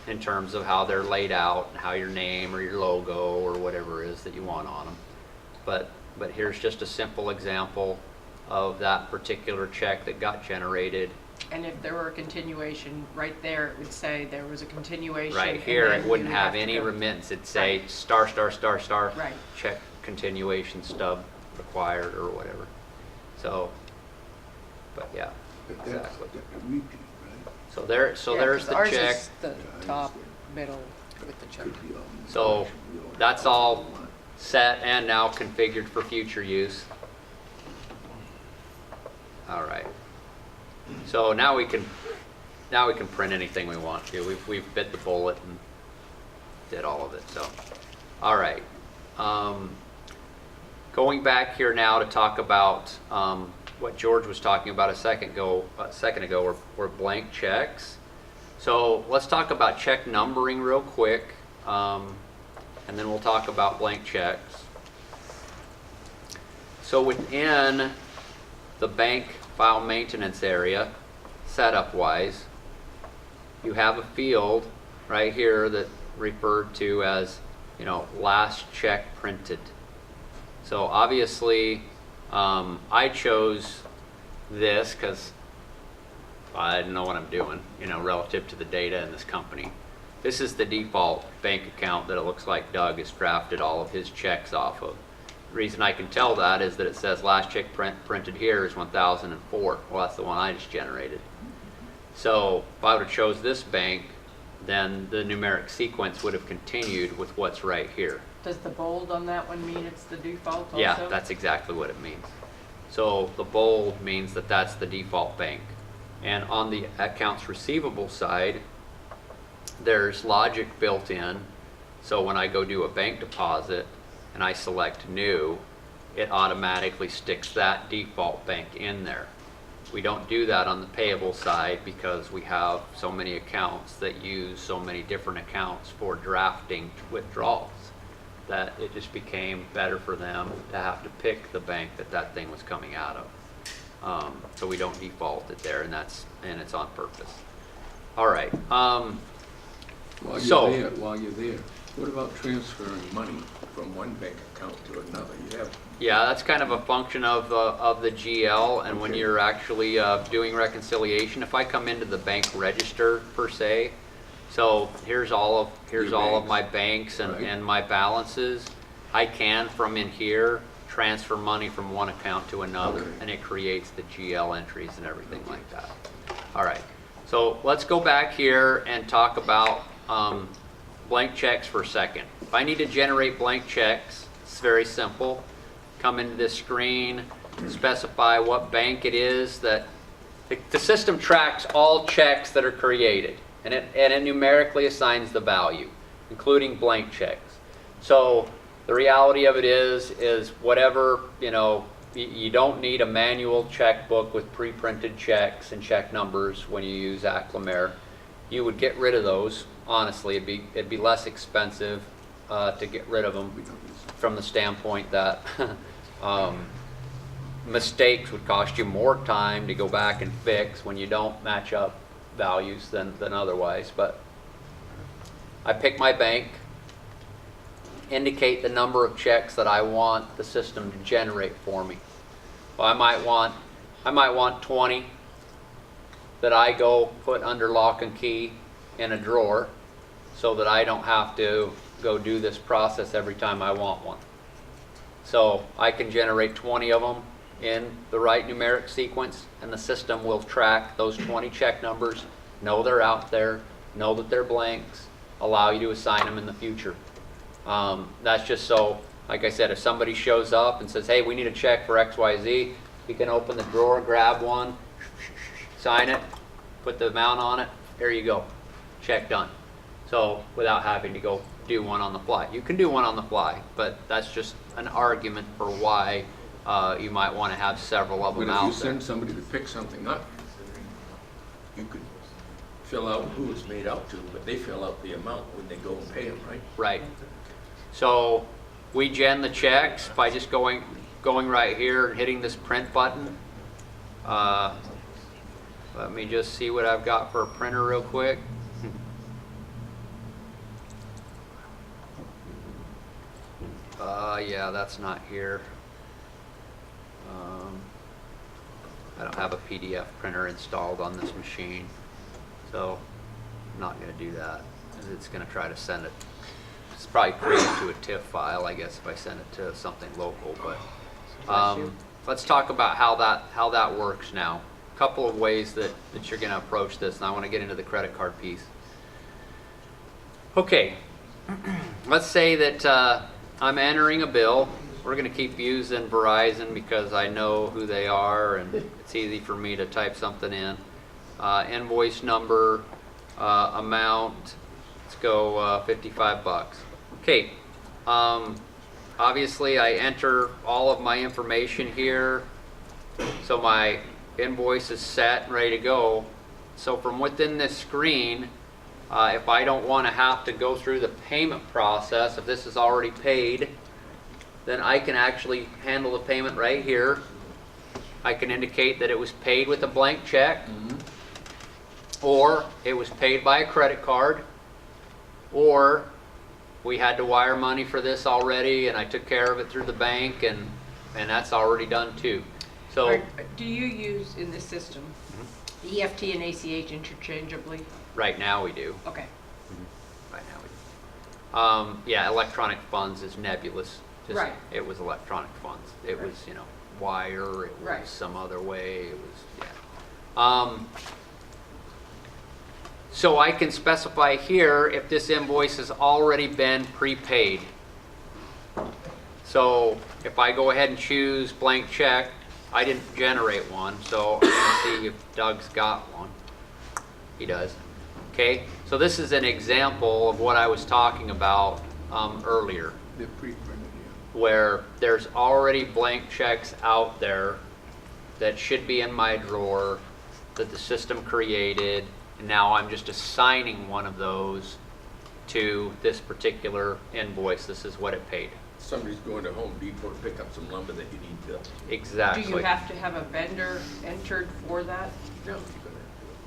in terms of how they're laid out, and how your name or your logo or whatever it is that you want on them. But here's just a simple example of that particular check that got generated. And if there were a continuation, right there, it would say there was a continuation. Right and here, then it you wouldn't would have to any go- remittance. It'd say star, star, star, star. Right. Check continuation stub required or whatever. So, but yeah, But that's exactly. a repeat, right? So there's Yeah, the 'cause check. Ours is the top, middle with the check. Could be all So information we don't that's have all we want. set and now configured for future use. All right. So now we can print anything we want to. We've bit the bullet and did all of it. So, all right. Going back here now to talk about what George was talking about a second ago were blank checks. So let's talk about check numbering real quick, and then we'll talk about blank checks. So within the bank file maintenance area, setup-wise, you have a field right here that referred to as, last check printed. So obviously, I chose this because I didn't know what I'm doing, relative to the data in this company. This is the default bank account that it looks like Doug has drafted all of his checks off of. The reason I can tell that is that it says last check printed here is 1004. Well, that's the one I just generated. So if I would have chose this bank, then the numeric sequence would have continued with what's right here. Does the bold on that one mean it's the default also? Yeah, that's exactly what it means. So the bold means that that's the default bank. And on the accounts receivable side, there's logic built in. So when I go do a bank deposit and I select new, it automatically sticks that default bank in there. We don't do that on the payable side because we have so many accounts that use so many different accounts for drafting withdrawals that it just became better for them to have to pick the bank that thing was coming out of. So we don't default it there, and it's on purpose. All right. While you're there, what about transferring money from one bank account to another? Yeah, that's kind of a function of the GL, and when Okay. you're actually doing reconciliation, if I come into the bank register per se, so here's all of my banks Right. and my balances, I can from in here transfer money from one account to another, Okay. and it creates the GL entries and everything like that. All right, so let's go back here and talk about blank checks for a second. If I need to generate blank checks, it's very simple. Come into this screen, specify what bank it is that the system tracks all checks that are created, and it numerically assigns the value, including blank checks. So the reality of it is whatever, you don't need a manual checkbook with pre-printed checks and check numbers when you use Acclamare. You would get rid of those. Honestly, it'd be less expensive to get rid of them from the standpoint that mistakes would cost you more time to go back and fix when you don't match up values than otherwise. But I pick my bank, indicate the number of checks that I want the system to generate for me. Well, I might want 20 that I go put under lock and key in a drawer so that I don't have to go do this process every time I want one. So I can generate 20 of them, in the right numeric sequence, and the system will track those 20 check numbers, know they're out there, know that they're blanks, allow you to assign them in the future. That's just so, like I said, if somebody shows up and says, hey, we need a check for XYZ, you can open the drawer, grab one, sign it, put the amount on it, here you go, check done. So without having to go do one on the fly. You can do one on the fly, but that's just an argument for why you might want to have several of them But if out you there. send somebody to pick something up, you could fill out who it's made out to, but they fill out the amount when they go and pay them, right? Right. So we gen the checks by just going right here and hitting this print button. Let me just see what I've got for a printer real quick. Yeah, that's not here. I don't have a PDF printer installed on this machine, so I'm not going to do that. It's going to try to send it. It's probably created to a TIFF file, I guess, if I send it to something local. But let's talk about how that works now. A couple of ways that you're going to approach this, and I want to get into the credit card piece. Okay, let's say that I'm entering a bill. We're going to keep using Verizon because I know who they are and it's easy for me to type something in. Invoice number, amount, let's go 55 bucks. Okay, obviously I enter all of my information here, so my invoice is set and ready to go. So from within this screen, if I don't want to have to go through the payment process, if this is already paid, then I can actually handle the payment right here. I can indicate that it was paid with a blank check, or it was paid by a credit card, or we had to wire money for this already and I took care of it through the bank, and that's already done too. So Do you use in this system EFT and ACH interchangeably? right now we do. Okay. Right now we do. Yeah, electronic funds is nebulous. Just, Right. It was electronic funds. It was, wire. It was Right. some other way. It was, yeah. So I can specify here if this invoice has already been prepaid. So if I go ahead and choose blank check, I didn't generate one, so I'm gonna see if Doug's got one. He does. Okay, so this is an example of what I was talking about earlier, They're pre-printed, yeah. where there's already blank checks out there that should be in my drawer that the system created, and now I'm just assigning one of those to this particular invoice. This is what it paid. Somebody's going to Home Depot to pick up some lumber that you need built. Exactly. Do you have to have a vendor entered for that? No, you're gonna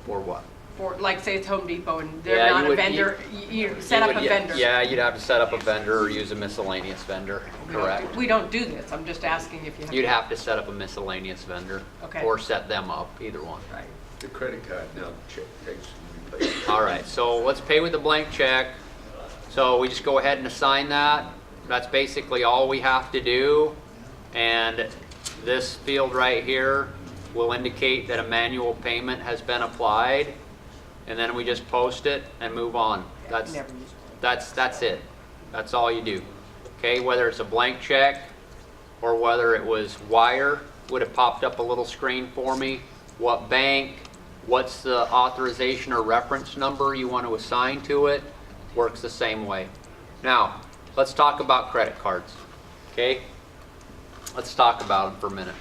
For what? For, like, say it's Home Depot and they're Yeah, you not a would- vendor, you set up a vendor. Yeah, you'd have to set up a vendor or use a miscellaneous vendor, correct? We don't do this, I'm just asking if you have. You'd have to set up a miscellaneous vendor. Okay. Or set them up, either one. Right. The credit card now check takes and replaces. All right, so let's pay with a blank check. So we just go ahead and assign that. That's basically all we have to do. And this field right here will indicate that a manual payment has been applied. And then we just post it and move on. That's Never use that's it. That's all you do. Okay, whether it's a blank check or whether it was wire, would have popped up a little screen for me. What bank, what's the authorization or reference number you want to assign to it, works the same way. Now, let's talk about credit cards. Okay? Let's talk about them for a minute.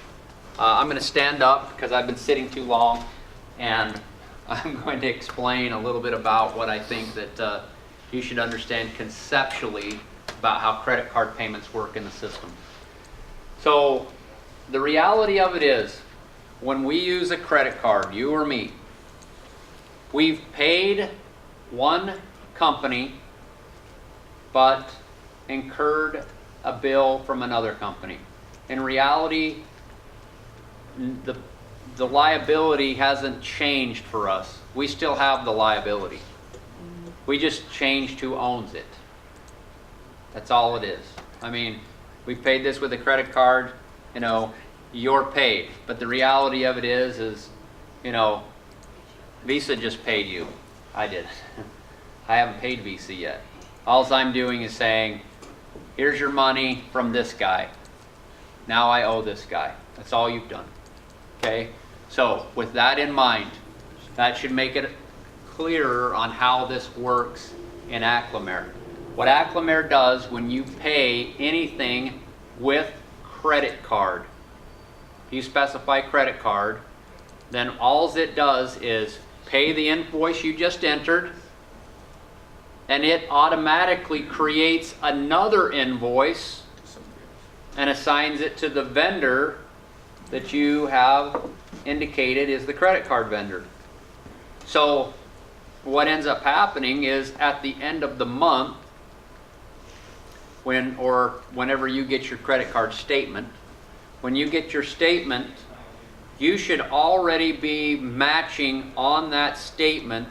I'm going to stand up because I've been sitting too long, and I'm going to explain a little bit about what I think that you should understand conceptually about how credit card payments work in the system. So the reality of it is, when we use a credit card, you or me, we've paid one company but incurred a bill from another company. In reality, the liability hasn't changed for us. We still have the liability. We just changed who owns it. That's all it is. I mean, we paid this with a credit card, you're paid. But the reality of it is, you know, Visa just paid you. I did. I haven't paid Visa yet. All I'm doing is saying, here's your money from this guy. Now I owe this guy. That's all you've done. Okay? So with that in mind, that should make it clearer on how this works in Acclamare. What Acclamare does when you pay anything with credit card, you specify credit card, then all it does is pay the invoice you just entered, and it automatically creates another invoice and assigns it to the vendor that you have indicated is the credit card vendor. So what ends up happening is at the end of the month, whenever you get your credit card statement, when you get your statement, you should already be matching on that statement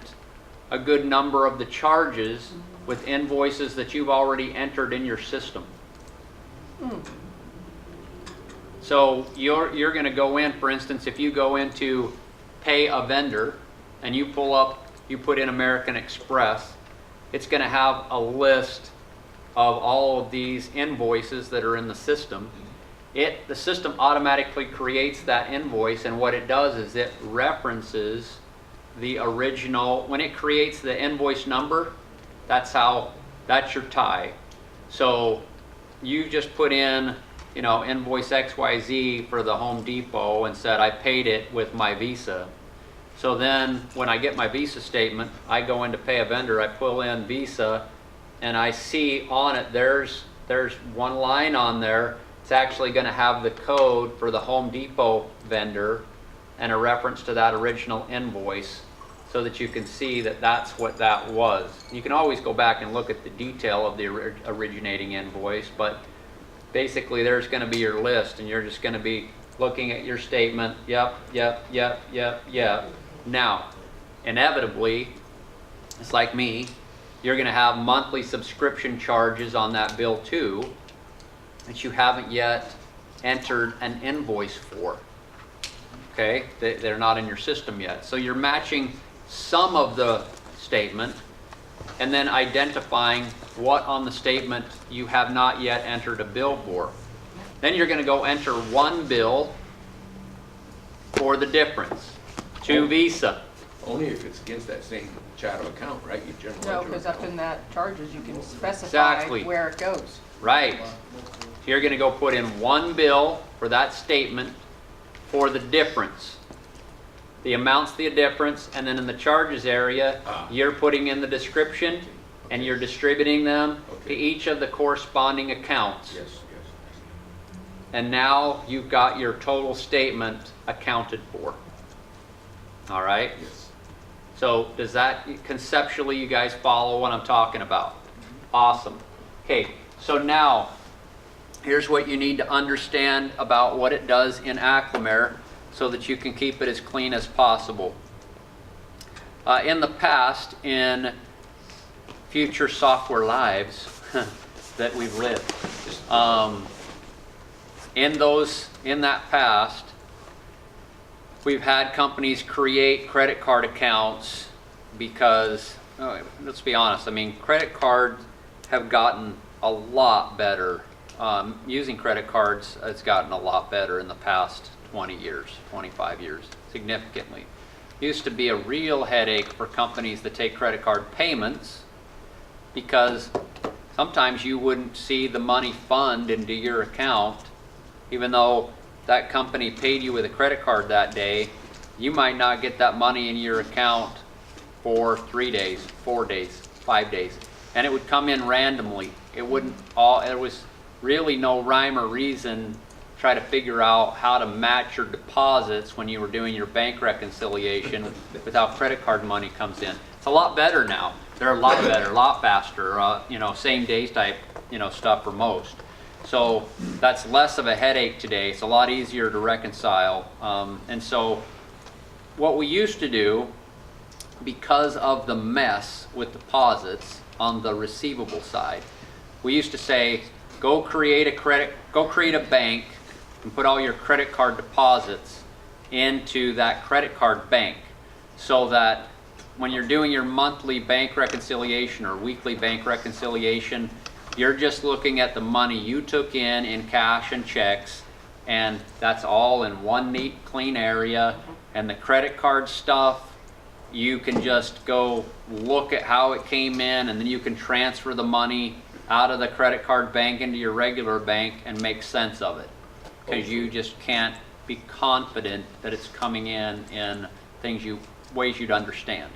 a good number of the charges with invoices that you've already entered in your system. So you're going to go in, for instance, if you go into pay a vendor and you put in American Express, it's going to have a list of all of these invoices that are in the system. The system automatically creates that invoice, and what it does is it references the original. When it creates the invoice number, that's your tie. So you just put in, you know, invoice XYZ for the Home Depot and said I paid it with my Visa. So then when I get my Visa statement, I go in to pay a vendor, I pull in Visa, and I see on it there's one line on there. It's actually going to have the code for the Home Depot vendor and a reference to that original invoice, so that you can see that that's what that was. You can always go back and look at the detail of the originating invoice, but basically there's going to be your list, and you're just going to be looking at your statement. Yep. Now, inevitably, it's like me, you're going to have monthly subscription charges on that bill too that you haven't yet entered an invoice for. Okay? They're not in your system yet. So you're matching some of the statement and then identifying what on the statement you have not yet entered a bill for. Then you're going to go enter one bill for the difference to Visa. Only if it's against that same chart of account, right? Your general No, ledger because up account. in that charges, you can specify Exactly. where it goes. Right. So you're going to go put in one bill for that statement for the difference. The amount's the difference, and then in the charges area, you're putting in the description, and you're distributing them to each of the corresponding accounts. Yes. And now you've got your total statement accounted for. All right? Yes. So does that, conceptually, you guys follow what I'm talking about? Awesome. Okay, so now, here's what you need to understand about what it does in Acclamare so that you can keep it as clean as possible. In the past, in future software lives that we've lived, in that past, we've had companies create credit card accounts because, let's be honest, I mean, credit cards have gotten a lot better. Using credit cards has gotten a lot better in the past 20 years, 25 years, significantly. Used to be a real headache for companies that take credit card payments because sometimes you wouldn't see the money fund into your account. Even though that company paid you with a credit card that day, you might not get that money in your account for 3 days, 4 days, 5 days. And it would come in randomly. There was really no rhyme or reason to try to figure out how to match your deposits when you were doing your bank reconciliation with how credit card money comes in. It's a lot better now. They're a lot better, a lot faster, same day type, stuff for most. So that's less of a headache today. It's a lot easier to reconcile. And so what we used to do, because of the mess with deposits on the receivable side, we used to say, go create a bank and put all your credit card deposits into that credit card bank, so that when you're doing your monthly bank reconciliation or weekly bank reconciliation, you're just looking at the money you took in cash and checks, and that's all in one neat, clean area. And the credit card stuff, you can just go look at how it came in, and then you can transfer the money out of the credit card bank into your regular bank and make sense of it. Because you just can't be confident that it's coming in ways you'd understand.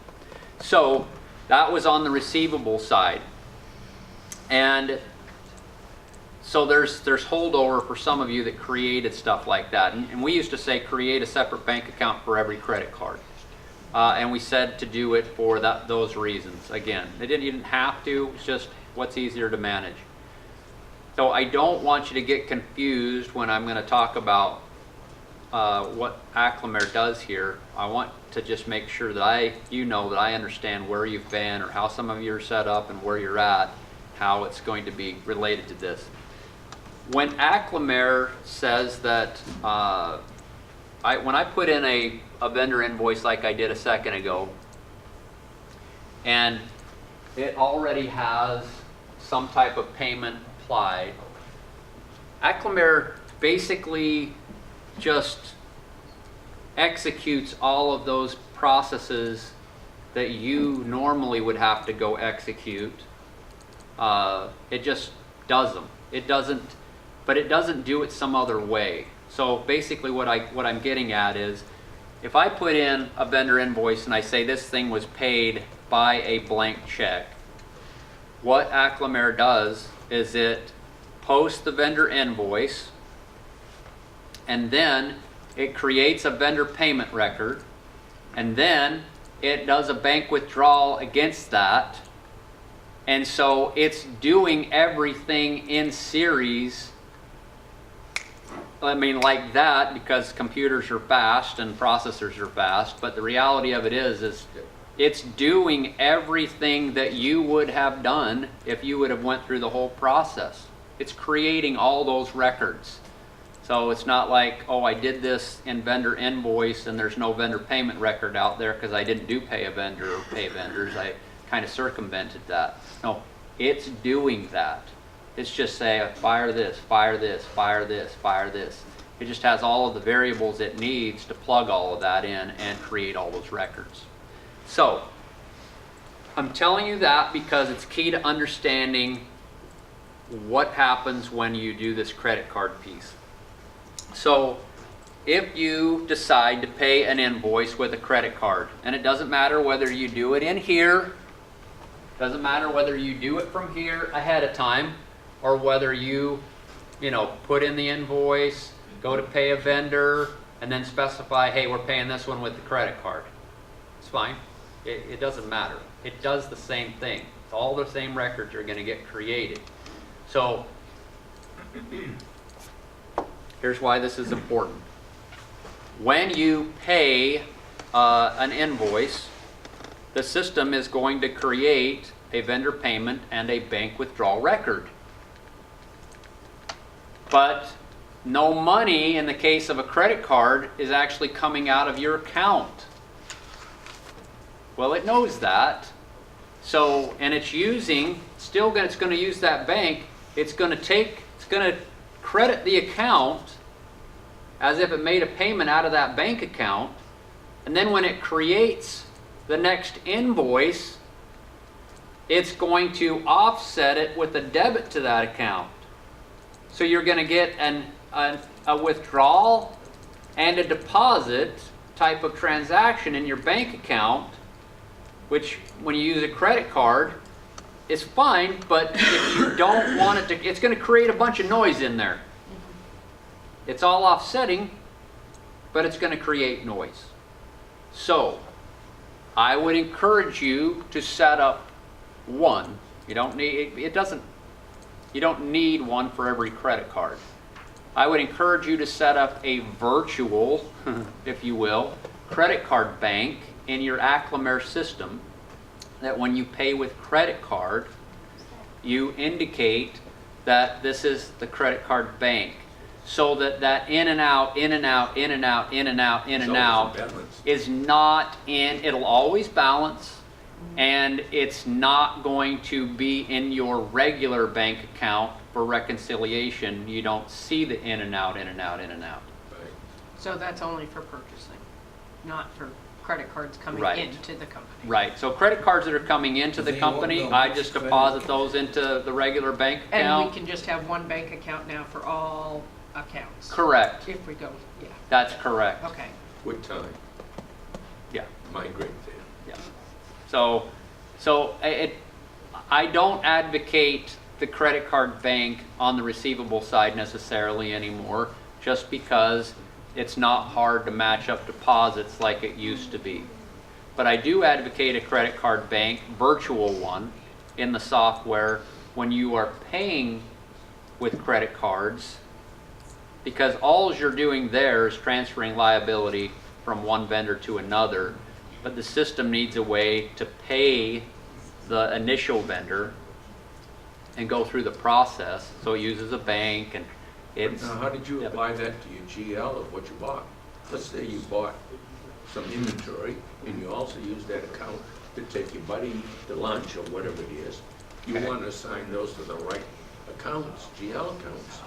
So that was on the receivable side. And so there's holdover for some of you that created stuff like that. And we used to say create a separate bank account for every credit card. And we said to do it for those reasons. Again, you didn't have to, it's just what's easier to manage. So I don't want you to get confused when I'm going to talk about what Acclamare does here. I want to just make sure that you know that I understand where you've been, or how some of you are set up and where you're at, how it's going to be related to this. When Acclamare says that, when I put in a vendor invoice like I did a second ago, and it already has some type of payment applied, Acclamare basically just executes all of those processes that you normally would have to go execute. It just does them. It doesn't do it some other way. So basically what I'm getting at is, if I put in a vendor invoice and I say this thing was paid by a blank check, what Acclamare does is it posts the vendor invoice, and then it creates a vendor payment record, and then it does a bank withdrawal against that. And so it's doing everything in series. I mean, like that, because computers are fast and processors are fast, but the reality of it is it's doing everything that you would have done if you would have went through the whole process. It's creating all those records. So it's not like, oh, I did this in vendor invoice and there's no vendor payment record out there because I didn't do pay a vendor or pay vendors. I kind of circumvented that. No, it's doing that. It's just say, fire this, fire this, fire this, fire this. It just has all of the variables it needs to plug all of that in and create all those records. So, I'm telling you that because it's key to understanding what happens when you do this credit card piece. So, if you decide to pay an invoice with a credit card, and it doesn't matter whether you do it in here, doesn't matter whether you do it from here ahead of time, or whether you put in the invoice, go to pay a vendor, and then specify, hey, we're paying this one with the credit card. It's fine. It doesn't matter. It does the same thing. All the same records are going to get created. So, here's why this is important. When you pay an invoice, the system is going to create a vendor payment and a bank withdrawal record. But no money, in the case of a credit card, is actually coming out of your account. Well, it knows that. So, and it's going to use that bank. It's going to credit the account as if it made a payment out of that bank account. And then when it creates the next invoice, it's going to offset it with a debit to that account. So you're going to get a withdrawal and a deposit type of transaction in your bank account, which when you use a credit card is fine, but if you don't want it to, it's going to create a bunch of noise in there. It's all offsetting, but it's going to create noise. So I would encourage you to set up one. You don't need one for every credit card. I would encourage you to set up a virtual, if you will, credit card bank in your Acclamare system, that when you pay with credit card, you indicate that this is the credit card bank. so that that in and out, in and out, in and out, in and out, in and So out it's a balance. is not in, it'll always balance, and it's not going to be in your regular bank account for reconciliation. You don't see the in and out, in and out, in and out. Right. So that's only for purchasing, not for credit cards coming Right. into the company. Right, so credit cards that are coming into the They won't company, know I which just credit deposit card. those into the regular bank And account. we can just have one bank account now for all accounts. Correct, If we go, yeah, that's correct, okay. With time, yeah. migrate there. Yeah. So I don't advocate the credit card bank on the receivable side necessarily anymore, just because it's not hard to match up deposits like it used to be. But I do advocate a credit card bank, virtual one, in the software when you are paying with credit cards, because all you're doing there is transferring liability from one vendor to another, but the system needs a way to pay the initial vendor and go through the process. So it uses a bank, and it's... Now, how did you Yeah. apply that to your GL of what you bought? Let's say you bought some inventory, and you also use that account to take your buddy to lunch or whatever it is. You Okay. want to assign those to the right accounts, GL accounts.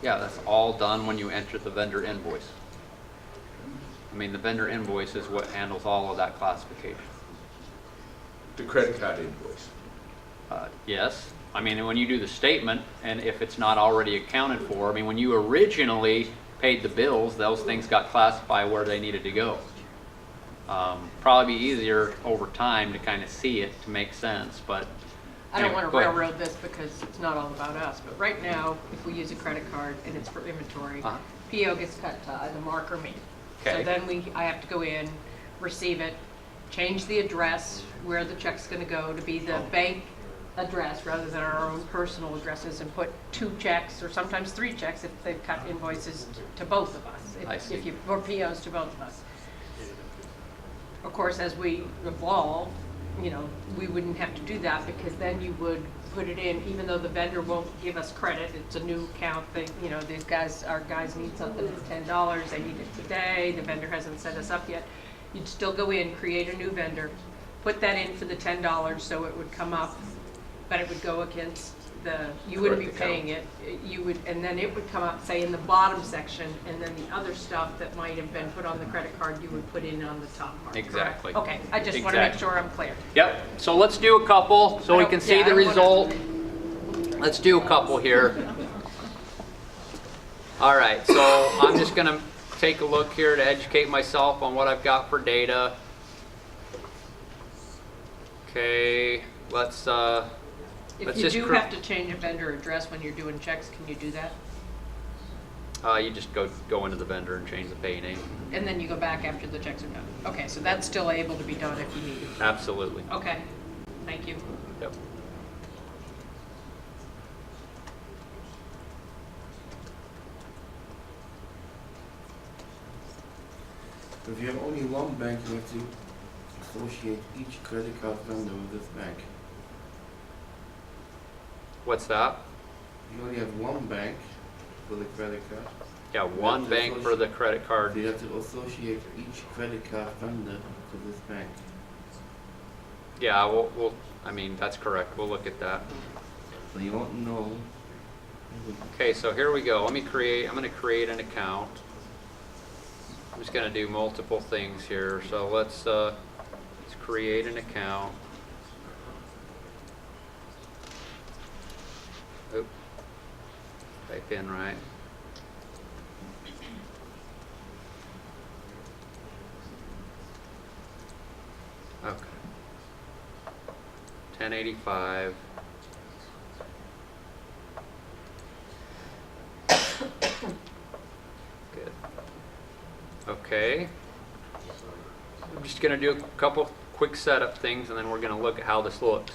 Yeah, that's all done when you enter the vendor invoice. I mean, the vendor invoice is what handles all of that classification. The credit card invoice. Yes, I mean, when you do the statement, and if it's not already accounted for, I mean, when you originally paid the bills, those things got classified where they needed to go. Probably be easier over time to kind of see it to make sense, but. I don't anyway, want to go ahead. railroad this because it's not all about us, but right now, if we use a credit card and it's for inventory, Uh-huh. PO gets cut to either Mark or me. So Okay. then I have to go in, receive it, change the address where the check's gonna go to be the bank address rather than our own personal addresses, and put 2 checks or sometimes 3 checks if they've cut invoices to both of us. I see. If you, or POs to both of us. Of course, as we evolve, you know, we wouldn't have to do that, because then you would put it in, even though the vendor won't give us credit, it's a new account, they, you know, these guys, our guys need something, it's $10, they need it today, the vendor hasn't set us up yet. You'd still go in, create a new vendor, put that in for the $10, so it would come up, but it would go against the, you wouldn't be Correct paying it, you would, and then it would come up, say, in the bottom section, and then the other stuff that might have been put on the credit card, you would put in on the top part. correct? Exactly. Okay, I just want to make Exactly. sure I'm clear. Yep, so let's do a couple so we can see Yeah, I the don't wanna- result. Let's do a couple here. All right, so I'm just gonna take a look here to educate myself on what I've got for data. Okay, let's If you just do have to change a vendor address when you're doing checks, can you do that? you just go into the vendor and change the pay name. And then you go back after the checks are done? Okay, so that's still able to be done if you need it? Absolutely. Okay, thank you. Yep. If you have only one bank, you have to associate each credit card vendor with this bank. What's that? You only have one bank for the credit card. Yeah, one bank for the credit card. So you have to associate each credit card vendor to this bank. Yeah, I mean, that's correct. We'll look at that. So you won't know. Okay, so here we go. I'm gonna create an account. I'm just gonna do multiple things here. So let's create an account. Oop. Type in right. Okay. 1085. Good. Okay. I'm just going to do a couple quick setup things, and then we're going to look at how this looks.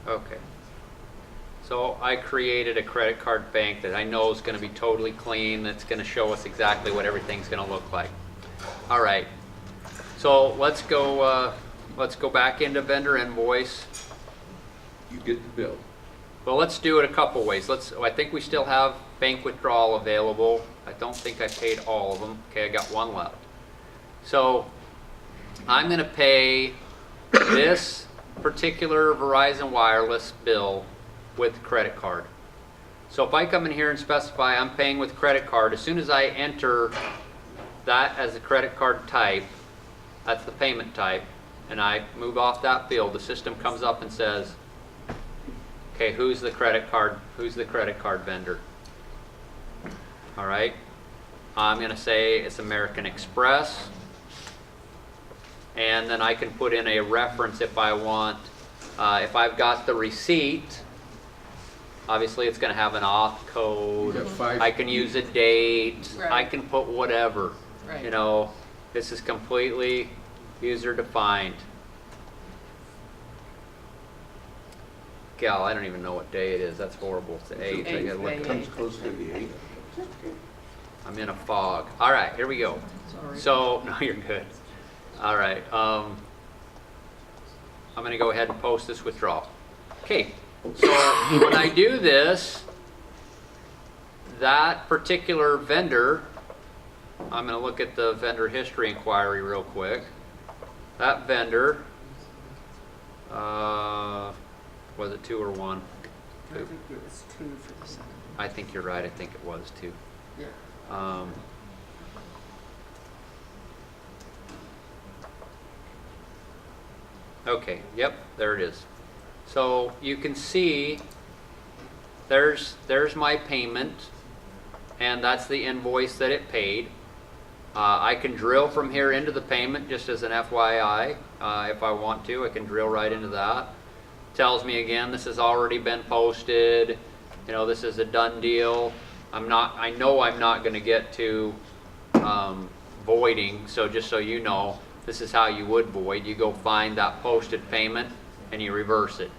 Okay. So I created a credit card bank that I know is going to be totally clean, that's going to show us exactly what everything's going to look like. All right. So let's go back into vendor invoice. You get the bill. Well, let's do it a couple ways. I think we still have bank withdrawal available. I don't think I paid all of them. Okay, I got one left. So I'm going to pay this particular Verizon Wireless bill with credit card. So if I come in here and specify I'm paying with credit card, as soon as I enter that as a credit card type, that's the payment type, and I move off that field, the system comes up and says, okay, who's the credit card vendor? All right, I'm going to say it's American Express, and then I can put in a reference if I want. If I've got the receipt, obviously it's going to have an auth code. You got 5 I can use a date. Right. I can put whatever. Right. You know, this is completely user defined. Gal, I don't even know what day it is. That's horrible. It's the 8th. I gotta look. Eighth. Comes close to the 8th. I'm in a fog. All right, here we go. Sorry. So, no, you're good. All right. I'm going to go ahead and post this withdrawal. Okay. So when I do this, that particular vendor, I'm going to look at the vendor history inquiry real quick. That vendor, was it 2 or 1? I think it was 2 for the second. I think you're right. I think it was 2. Yeah. Okay, yep, there it is. So you can see there's my payment, and that's the invoice that it paid. I can drill from here into the payment just as an FYI. If I want to, I can drill right into that. Tells me again, this has already been posted. You know, this is a done deal. I know I'm not going to get to voiding, so just so you know, this is how you would void. You go find that posted payment and you reverse it.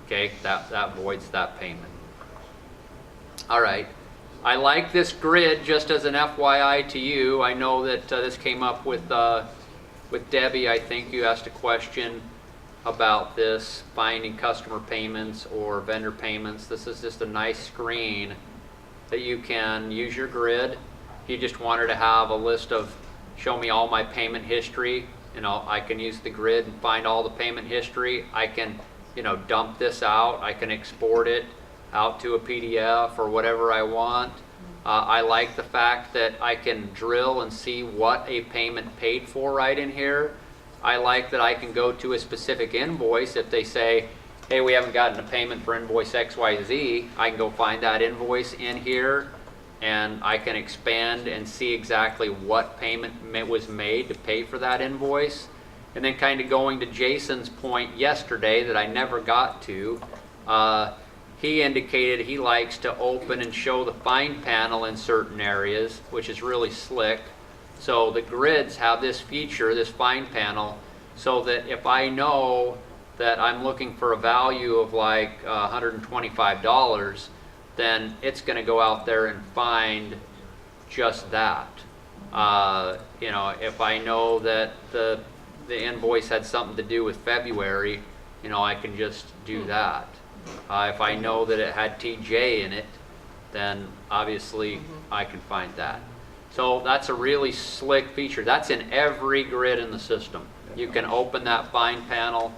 Okay, that voids that payment. All right. I like this grid just as an FYI to you. I know that this came up with Debbie. I think you asked a question about this, finding customer payments or vendor payments. This is just a nice screen that you can use your grid. If you just wanted to have a list of show me all my payment history, you know, I can use the grid and find all the payment history. I can, you know, dump this out. I can export it out to a PDF or whatever I want. I like the fact that I can drill and see what a payment paid for right in here. I like that I can go to a specific invoice. If they say, hey, we haven't gotten a payment for invoice XYZ, I can go find that invoice in here, and I can expand and see exactly what payment was made to pay for that invoice. And then kind of going to Jason's point yesterday that I never got to, he indicated he likes to open and show the find panel in certain areas, which is really slick. So the grids have this feature, this find panel, so that if I know that I'm looking for a value of like $125, then it's going to go out there and find just that. You know, if I know that the invoice had something to do with February, you know, I can just do that. If I know that it had TJ in it, then obviously I can find that. So that's a really slick feature. That's in every grid in the system. You can open that find panel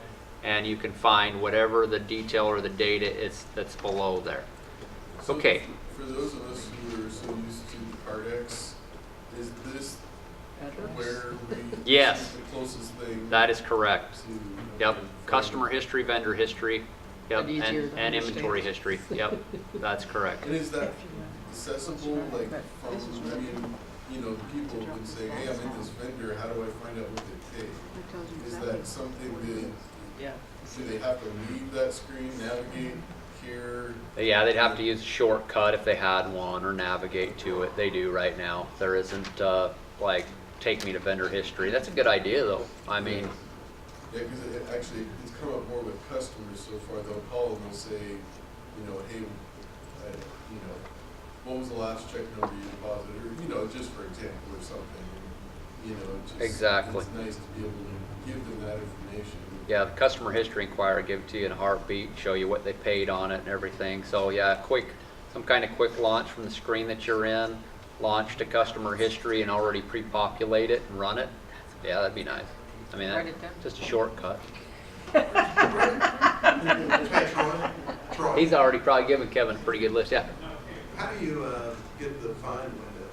and you can find whatever the detail or the data is that's below there. So Okay. For those of us who are so used to the Cardex, is this where we Yes. this is the closest thing That is correct. to Yep. Customer history, vendor history, yep, And easier to and inventory understand. history. Yep, that's correct. And is that accessible, like, from, I mean, you know, people can say, hey, I'm in this vendor, how do I find out what they pay? Is that something that, Yeah. do they have to leave that screen, navigate here? Yeah, they'd have to use a shortcut if they had one or navigate to it. They do right now. There isn't like take me to vendor history. That's a good idea though. I mean, Yeah, because it actually, it's come up more with customers so far. They'll call and they'll say, you know, hey, you know, what was the last check number you deposited? Or, you know, just for example or something. You know, just, Exactly. it's nice to be able to give them that information. Yeah, the customer history inquiry give it to you in a heartbeat, show you what they paid on it and everything. So yeah, some kind of quick launch from the screen that you're in, launch to customer history and already pre-populate it and run it. Yeah, that'd be nice. I mean, Write it down. just a shortcut. Hey, Troy, He's already probably given Kevin a pretty good list. Yeah. how do you get the find window?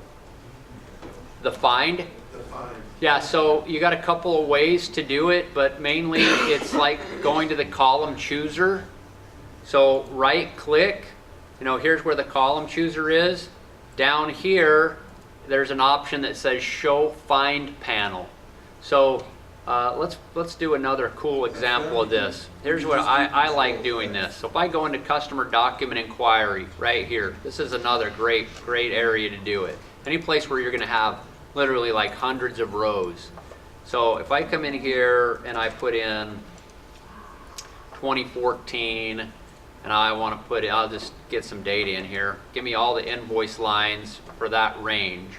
The find. The find. Yeah, so you got a couple of ways to do it, but mainly it's like going to the column chooser. So right click, you know, here's where the column chooser is. Down here, there's an option that says show find panel. So let's do another cool example of this. Here's what I like doing this. So if I go into customer document inquiry right here, this is another great area to do it. Any place where you're going to have literally like hundreds of rows. So if I come in here and I put in 2014 and I want to put in, I'll just get some data in here. Give me all the invoice lines for that range.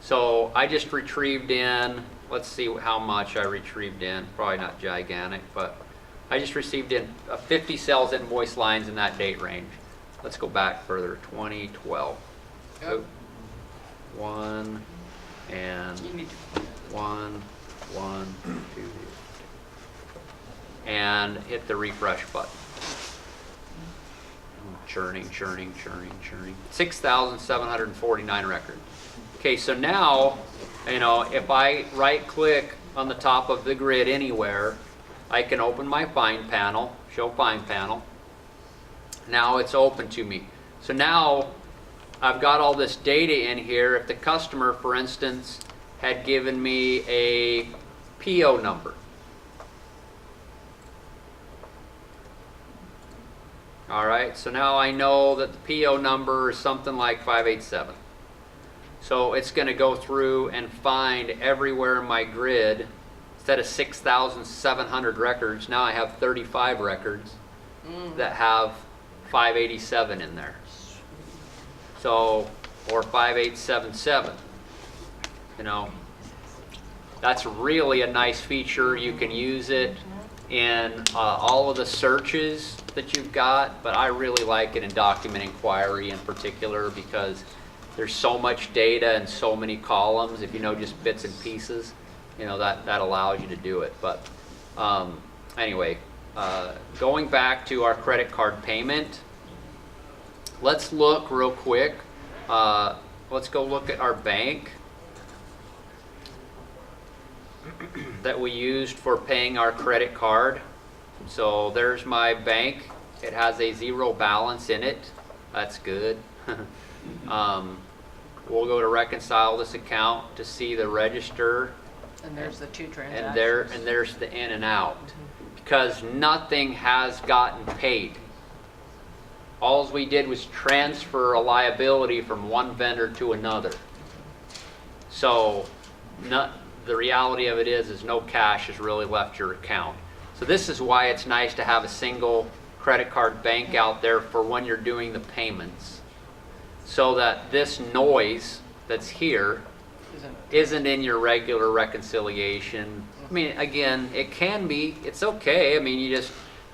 So I just retrieved in, let's see how much I retrieved in. Probably not gigantic, but I just received in 50 sales invoice lines in that date range. Let's go back further, 2012. Yep. So, 1 and You need 1, 1, 2, and hit the refresh button. Churning. 6,749 records. Okay, so now, you know, if I right click on the top of the grid anywhere, I can open my find panel, show find panel. Now it's open to me. So now I've got all this data in here. If the customer, for instance, had given me a PO number. All right, so now I know that the PO number is something like 587. So it's going to go through and find everywhere in my grid. Instead of 6,700 records, now I have 35 records that have 587 in there. So, or 5877. You know, that's really a nice feature. You can use it in all of the searches that you've got, but I really like it in document inquiry in particular because there's so much data and so many columns. If you know just bits and pieces, you know, that allows you to do it. But anyway, going back to our credit card payment, let's look real quick. Let's go look at our bank that we used for paying our credit card. So there's my bank. It has a 0 balance in it. That's good. We'll go to reconcile this account to see the register. And there's the 2 transactions. And there's the in and out. Because nothing has gotten paid. All we did was transfer a liability from one vendor to another. So the reality of it is no cash has really left your account. So this is why it's nice to have a single credit card bank out there for when you're doing the payments. So that this noise that's here isn't in your regular reconciliation. I mean, again, it can be, it's okay. I mean,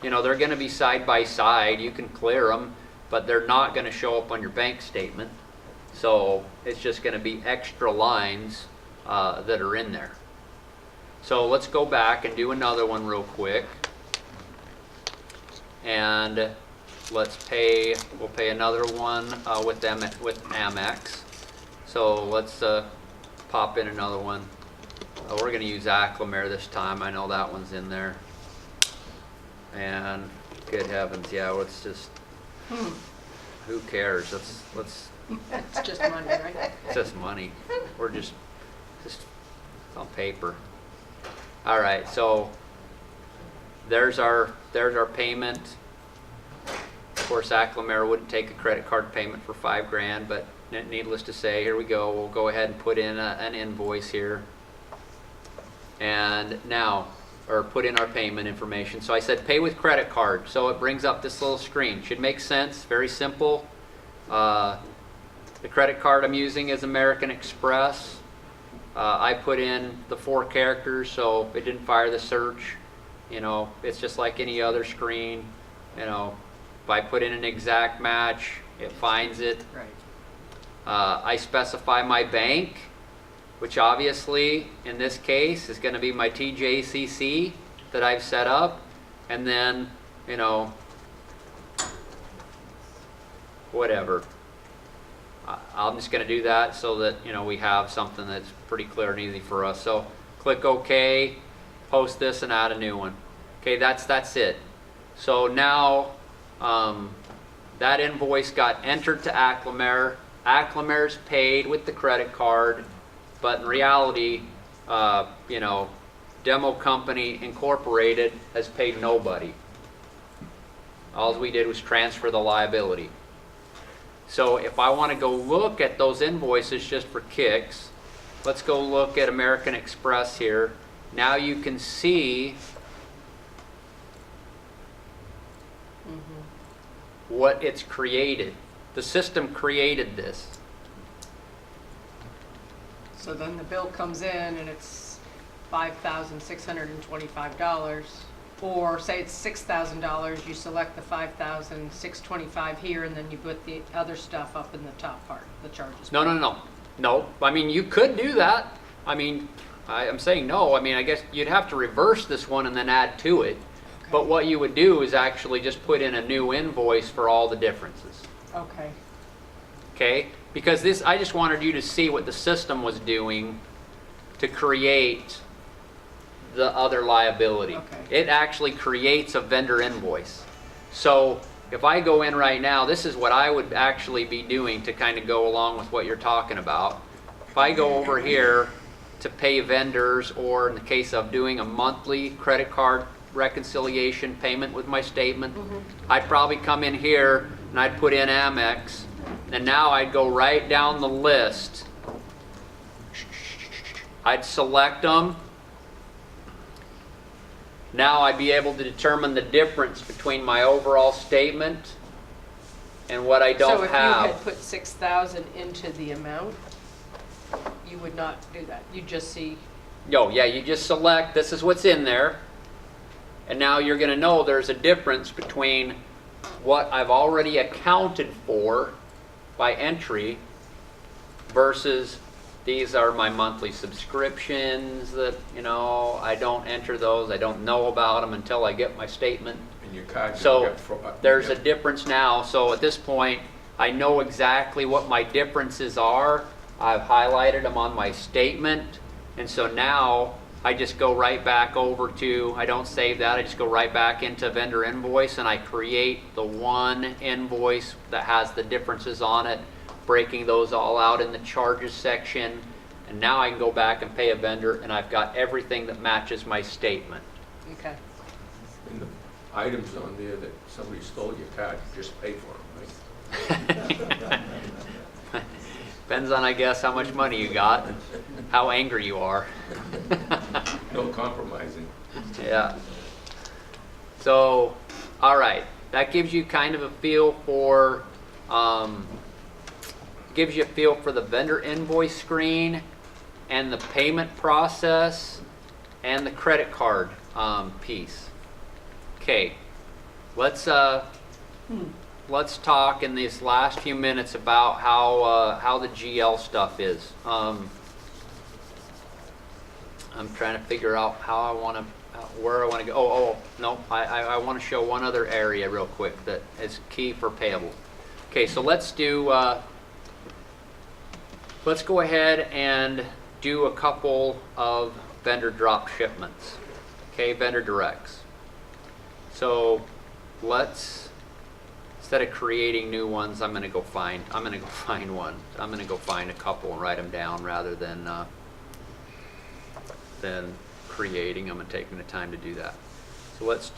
they're going to be side by side. You can clear them, but they're not going to show up on your bank statement. So it's just going to be extra lines that are in there. So let's go back and do another one real quick. And we'll pay another one with Amex. So let's pop in another one. We're going to use Acclamare this time. I know that one's in there. And good heavens, yeah, let's just, who cares? Let's It's just money, right? it's just money. We're just it's on paper. All right, so there's our payment. Of course, Acclamare wouldn't take a credit card payment for $5,000, but needless to say, here we go. We'll go ahead and put in an invoice here. And now, or put in our payment information. So I said pay with credit card. So it brings up this little screen. Should make sense, very simple. The credit card I'm using is American Express. I put in the 4 characters, so it didn't fire the search. You know, it's just like any other screen. You know, if I put in an exact match, it finds it. Right. I specify my bank, which obviously in this case is going to be my TJCC that I've set up, and then, you know, whatever. I'm just going to do that so that, you know, we have something that's pretty clear and easy for us. So click OK, post this and add a new one. Okay, that's it. So now that invoice got entered to Acclamare. Acclamare's paid with the credit card, but in reality, you know, Demo Company Incorporated has paid nobody. All we did was transfer the liability. So if I want to go look at those invoices just for kicks, let's go look at American Express here. Now you can see what it's created. The system created this. So then the bill comes in and it's $5,625, or say it's $6,000, you select the $5,625 here, and then you put the other stuff up in the top part, the charges. No. I mean, you could do that. I mean, I'm saying no. I mean, I guess you'd have to reverse this one and then add to it. Okay. But what you would do is actually just put in a new invoice for all the differences. Okay. Okay? Because this, I just wanted you to see what the system was doing to create the other liability. Okay. It actually creates a vendor invoice. So if I go in right now, this is what I would actually be doing to kind of go along with what you're talking about. If I go over here to pay vendors, or in the case of doing a monthly credit card reconciliation payment with my statement, I'd probably come in here and I'd put in Amex, and now I'd go right down the list. I'd select them. Now I'd be able to determine the difference between my overall statement and what I don't So if have. you had put 6,000 into the amount, you would not do that. You'd just see, Yeah, you just select, this is what's in there, and now you're going to know there's a difference between what I've already accounted for by entry versus these are my monthly subscriptions that, you know, I don't enter those. I don't know about them until I get my statement. And your card. So there's a difference now. So at this point, I know exactly what my differences are. I've highlighted them on my statement. And so now I just go right back over to, I don't save that, I just go right back into vendor invoice, and I create the one invoice that has the differences on it, breaking those all out in the charges section. And now I can go back and pay a vendor, and I've got everything that matches my statement. okay. And the items on there that somebody stole your card, you just pay for them, right? Depends on, I guess, how much money you got and how angry you are. No compromising. Yeah. So, all right, that gives you kind of a feel for the vendor invoice screen and the payment process and the credit card piece. Okay, let's talk in these last few minutes about how the GL stuff is. I'm trying to figure out how I want to, where I want to go. No, I want to show one other area real quick that is key for payable. Okay, so let's go ahead and do a couple of vendor drop shipments. Okay, vendor directs. So let's, instead of creating new ones, I'm going to go find one. I'm going to go find a couple and write them down rather than creating them and taking the time to do that. So let's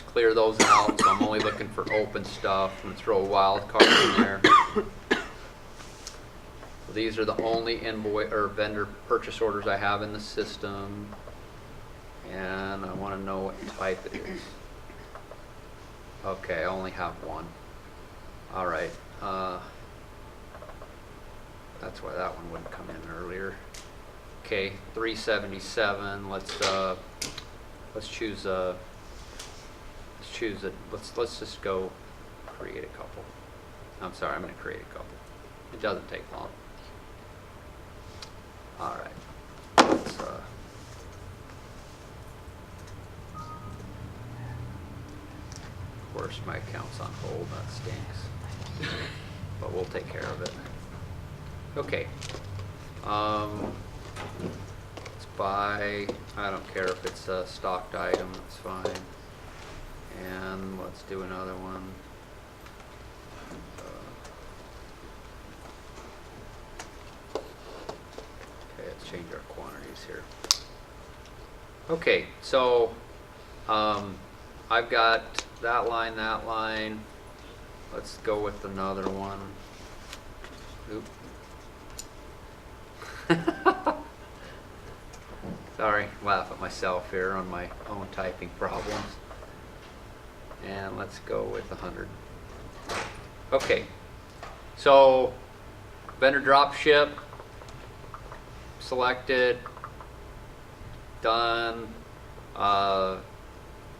clear those out. So I'm only looking for open stuff. I'm going to throw a wild card in there. These are the only invoice or vendor purchase orders I have in the system. And I want to know what type it is. Okay, I only have one. All right. That's why that one wouldn't come in earlier. Okay, 377. Let's choose a. Let's just go create a couple. I'm sorry, I'm going to create a couple. It doesn't take long. All right. Let's, of course, my account's on hold. That stinks. But we'll take care of it. Okay. Let's buy. I don't care if it's a stocked item. That's fine. And let's do another one. Okay, let's change our quantities here. Okay, so I've got that line, that line. Let's go with another one. Oop. Sorry, laugh at myself here on my own typing problems. And let's go with 100. Okay, so vendor drop ship, selected, done.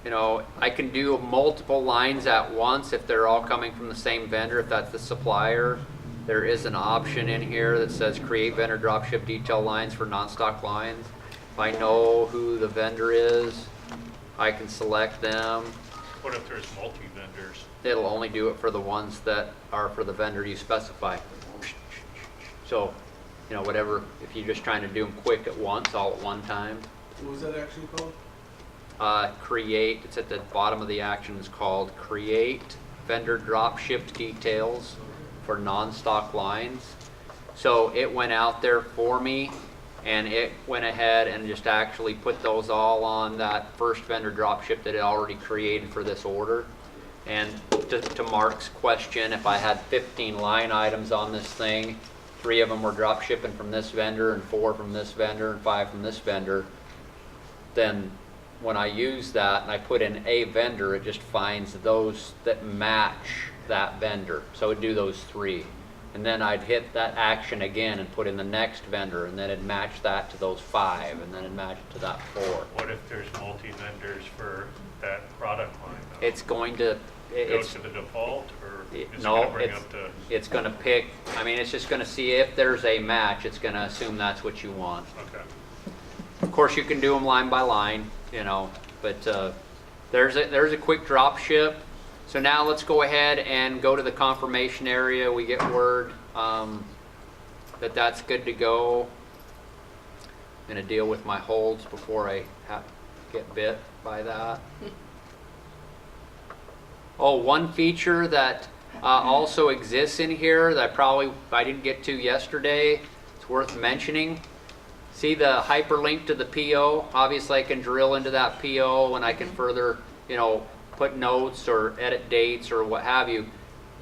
You know, I can do multiple lines at once if they're all coming from the same vendor, if that's the supplier. There is an option in here that says create vendor dropship detail lines for non-stock lines. If I know who the vendor is, I can select them. What if there's multi-vendors? It'll only do it for the ones that are for the vendor you specify. So, you know, whatever, if you're just trying to do them quick at once, all at one time. What was that actually called? Create, it's at the bottom of the action, is called create vendor drop shipped details for non-stock lines. So it went out there for me, and it went ahead and just actually put those all on that first vendor drop ship that it already created for this order. And to Mark's question, if I had 15 line items on this thing, 3 of them were drop shipping from this vendor and 4 from this vendor and 5 from this vendor, then when I use that and I put in a vendor, it just finds those that match that vendor. So it'd do those 3. And then I'd hit that action again and put in the next vendor, and then it'd match that to those 5, and then it'd match it to that 4. What if there's multi-vendors for that product line? Though? It's going to, Go to the default, or is it no, going to bring up the... it's going to pick, I mean, it's just going to see if there's a match, it's going to assume that's what you want. Okay. Of course, you can do them line by line, you know, but there's a quick drop ship. So now let's go ahead and go to the confirmation area. We get word that that's good to go. I'm going to deal with my holds before I get bit by that. Oh, one feature that also exists in here that I didn't get to yesterday, it's worth mentioning. See the hyperlink to the PO? Obviously I can drill into that PO and I can further, you know, put notes or edit dates or what have you.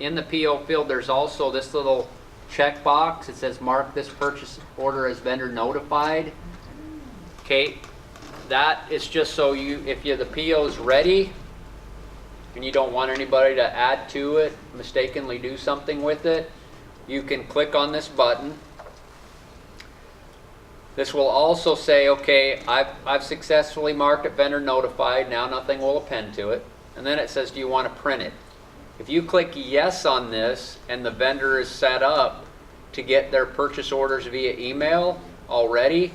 In the PO field, there's also this little checkbox. It says mark this purchase order as vendor notified. Okay, that is just so if the PO is ready and you don't want anybody to add to it, mistakenly do something with it, you can click on this button. This will also say, okay, I've successfully marked it vendor notified. Now nothing will append to it. And then it says, do you want to print it? If you click yes on this and the vendor is set up to get their purchase orders via email already,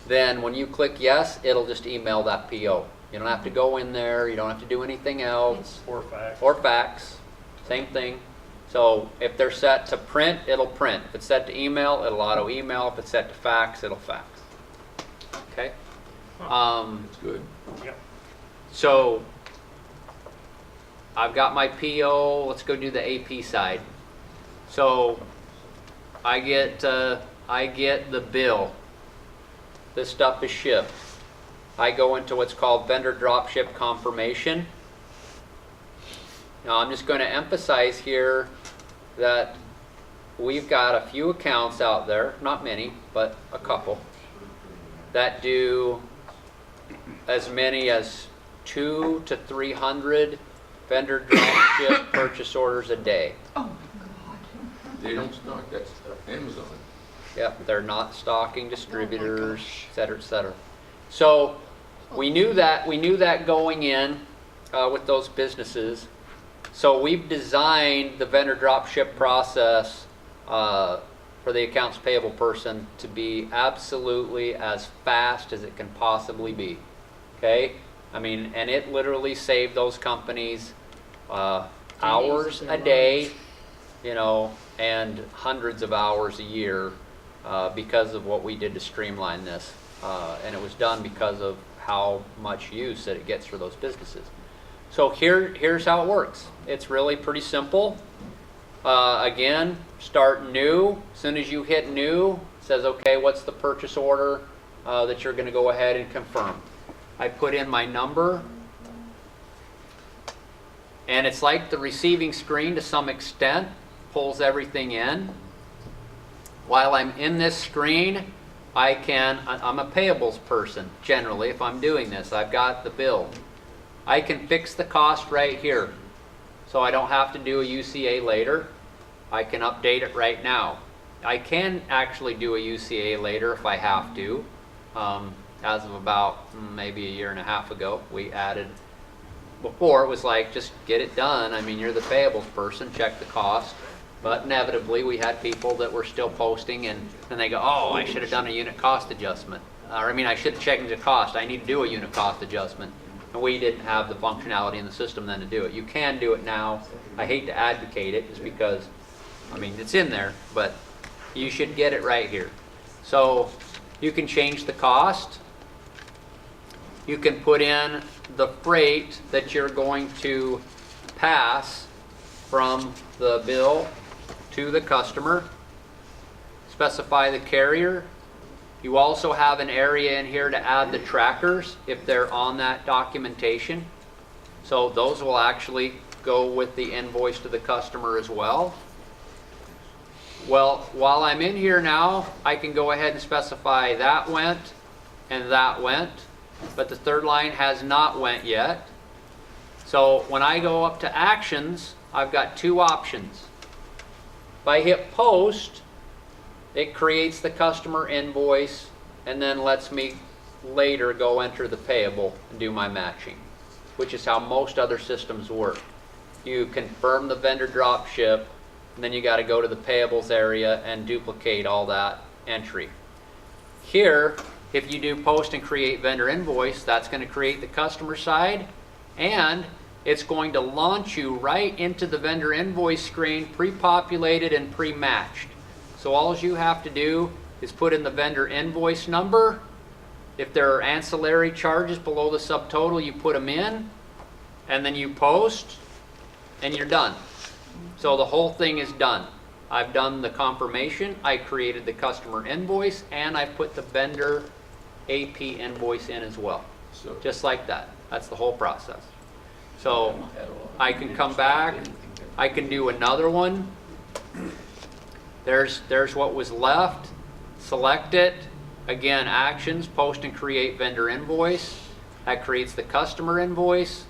then when you click yes, it'll just email that PO. You don't have to go in there. You don't have to do anything else. Or fax. Or fax. Same thing. So if they're set to print, it'll print. If it's set to email, it'll auto email. If it's set to fax, it'll fax. Okay? That's good. Yeah. So I've got my PO. Let's go do the AP side. So I get the bill. This stuff is shipped. I go into what's called vendor dropship confirmation. Now I'm just going to emphasize here that we've got a few accounts out there, not many, but a couple, that do as many as 200 to 300 vendor dropship purchase orders a day. They don't stock, that's Amazon. Yep, they're not stocking distributors, et cetera, et cetera. So we knew that going in with those businesses. So we've designed the vendor dropship process for the accounts payable person to be absolutely as fast as it can possibly be. Okay? I mean, and it literally saved those companies hours a day, you know, and hundreds of hours a year because of what we did to streamline this. And it was done because of how much use that it gets for those businesses. So here's how it works. It's really pretty simple. Again, start new. As soon as you hit new, it says, okay, what's the purchase order that you're going to go ahead and confirm? I put in my number. And it's like the receiving screen to some extent, pulls everything in. While I'm in this screen, I'm a payables person, generally, if I'm doing this. I've got the bill. I can fix the cost right here. So I don't have to do a UCA later. I can update it right now. I can actually do a UCA later if I have to. As of about maybe a year and a half ago, we added. Before it was like, just get it done. I mean, you're the payables person, check the cost. But inevitably, we had people that were still posting, and then they go, oh, I should have done a unit cost adjustment. Or I mean, I should have checked the cost. I need to do a unit cost adjustment. And we didn't have the functionality in the system then to do it. You can do it now. I hate to advocate it just because, I mean, it's in there, but you should get it right here. So you can change the cost. You can put in the freight that you're going to pass from the bill to the customer. Specify the carrier. You also have an area in here to add the trackers if they're on that documentation. So those will actually go with the invoice to the customer as well. Well, while I'm in here now, I can go ahead and specify that went and that went, but the third line has not went yet. So when I go up to actions, I've got two options. If I hit post, it creates the customer invoice and then lets me later go enter the payable and do my matching, which is how most other systems work. You confirm the vendor drop ship, and then you got to go to the payables area and duplicate all that entry. Here, if you do post and create vendor invoice, that's going to create the customer side, and it's going to launch you right into the vendor invoice screen, pre-populated and pre-matched. So all you have to do is put in the vendor invoice number. If there are ancillary charges below the subtotal, you put them in, and then you post, and you're done. So the whole thing is done. I've done the confirmation, I created the customer invoice, and I put the vendor AP invoice in as well. So Just like that. That's the whole process. So I can come back, I can do another one. There's what was left. Select it. Again, actions, post and create vendor invoice. That creates the customer invoice.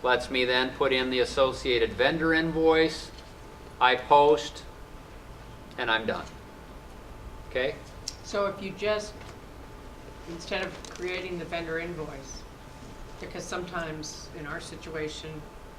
Lets me then put in the associated vendor invoice. I post, and I'm done. Okay? So if you just, instead of creating the vendor invoice, because sometimes in our situation,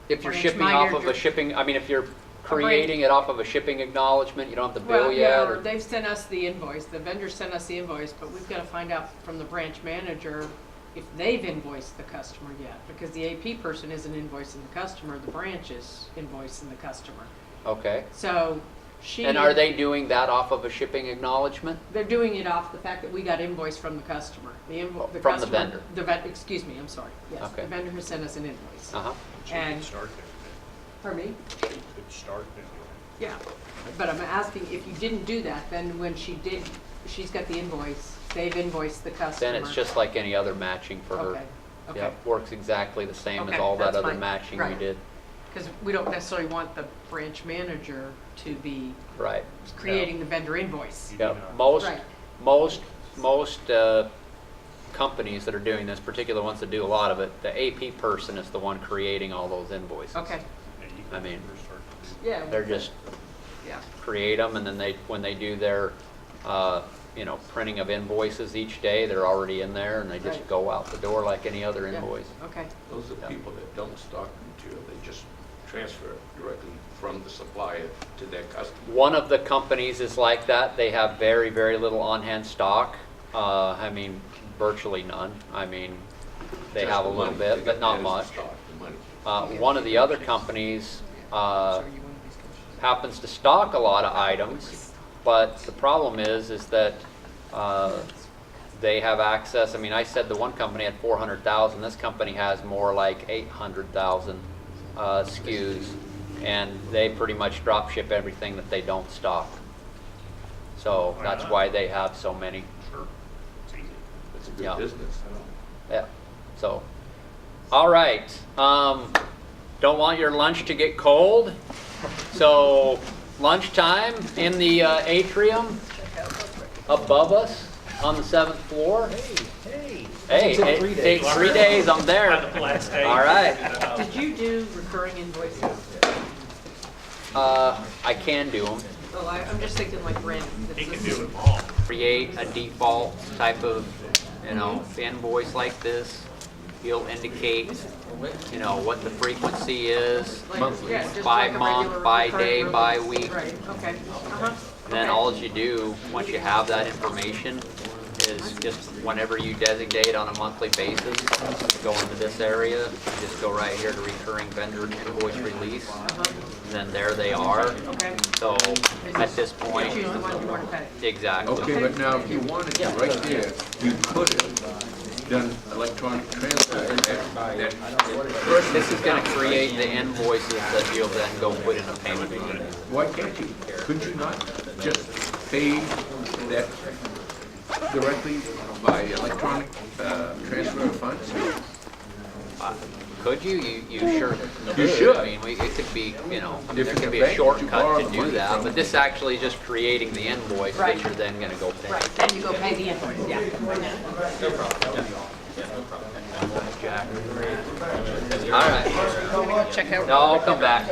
If you're branch shipping off of manager- a shipping, I mean, if you're creating it off of a shipping acknowledgement, you don't have the bill well, yet. yeah, Or, they've sent us the invoice, the vendor sent us the invoice, but we've got to find out from the branch manager if they've invoiced the customer yet, because the AP person isn't invoicing the customer, the branch is invoicing the customer. okay. So she. And are they doing that off of a shipping acknowledgement? They're doing it off the fact that we got invoice from the customer. From the customer- vendor. Excuse me, I'm sorry. Yes, Okay. the vendor has sent us an invoice. Uh-huh. And, Start pardon me? there. Could start there. Yeah, but I'm asking, if you didn't do that, then when she did, she's got the invoice, they've invoiced the customer. Then it's just like any other matching for her. Okay, okay. Yep, works exactly the same as Okay, all that that's other fine. matching we Right. did. Because we don't necessarily want the branch manager to be Right. creating the vendor invoice. Yeah, Right. most companies that are doing this, particularly ones that do a lot of it, the AP person is the one creating all those invoices. Okay, I mean, yeah. they're just Yeah, create them, and then when they do their, printing of invoices each day, they're already in there, and they just Right. go out the door like any other yeah, invoice. okay, Those are people that don't stock material, they just transfer it directly from the supplier to their customer. One of the companies is like that. They have very, very little on-hand stock. I mean, virtually none. I mean, they Just have a the little money. bit, They but got not that as much. the stock, the money. One of the other companies happens to stock a lot of items, but the problem is that they have access. I mean, I said the one company had 400,000. This company has more like 800,000 SKUs, and they pretty much drop ship everything that they don't stock. So Why that's not? why they have so many. Sure, it's easy. It's a good Yeah. business. Yeah. So, all right. Don't want your lunch to get cold. So, lunchtime in the atrium above us on the 7th floor. Hey, it takes 3 days. I'm there. All right. Did you do recurring invoices? I can do them. Oh, I'm just thinking like rent. He can do it all. Create a default type of, invoice like this. You'll indicate, what the frequency is, Yeah, just by like a month, regular by recurring day, bill. by week. Right, okay, And then all you do, once you have that information, is just whenever you designate on a monthly basis, go into this area, you just go right here to recurring vendor invoice release. And then there they are. Okay. So at this point, Choose the one you want to pay. exactly. Okay, but now if you wanted to, right there, you could have done electronic transfer. This is gonna create the invoices that you'll then go put in a payment plan. Why can't you, could you not just pay that directly by electronic transfer of funds? Could you? You sure? You should. I mean, it could be, If there it's could a be bank a that you borrow shortcut to the do money that, from- but this actually is just creating the invoice that Right. you're then gonna go pay. Right, then you go pay the invoice, yeah. Jack. All right. I'm gonna go check out. No, I'll come back.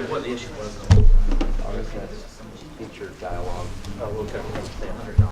What the issue was. Feature dialogue. Oh, okay.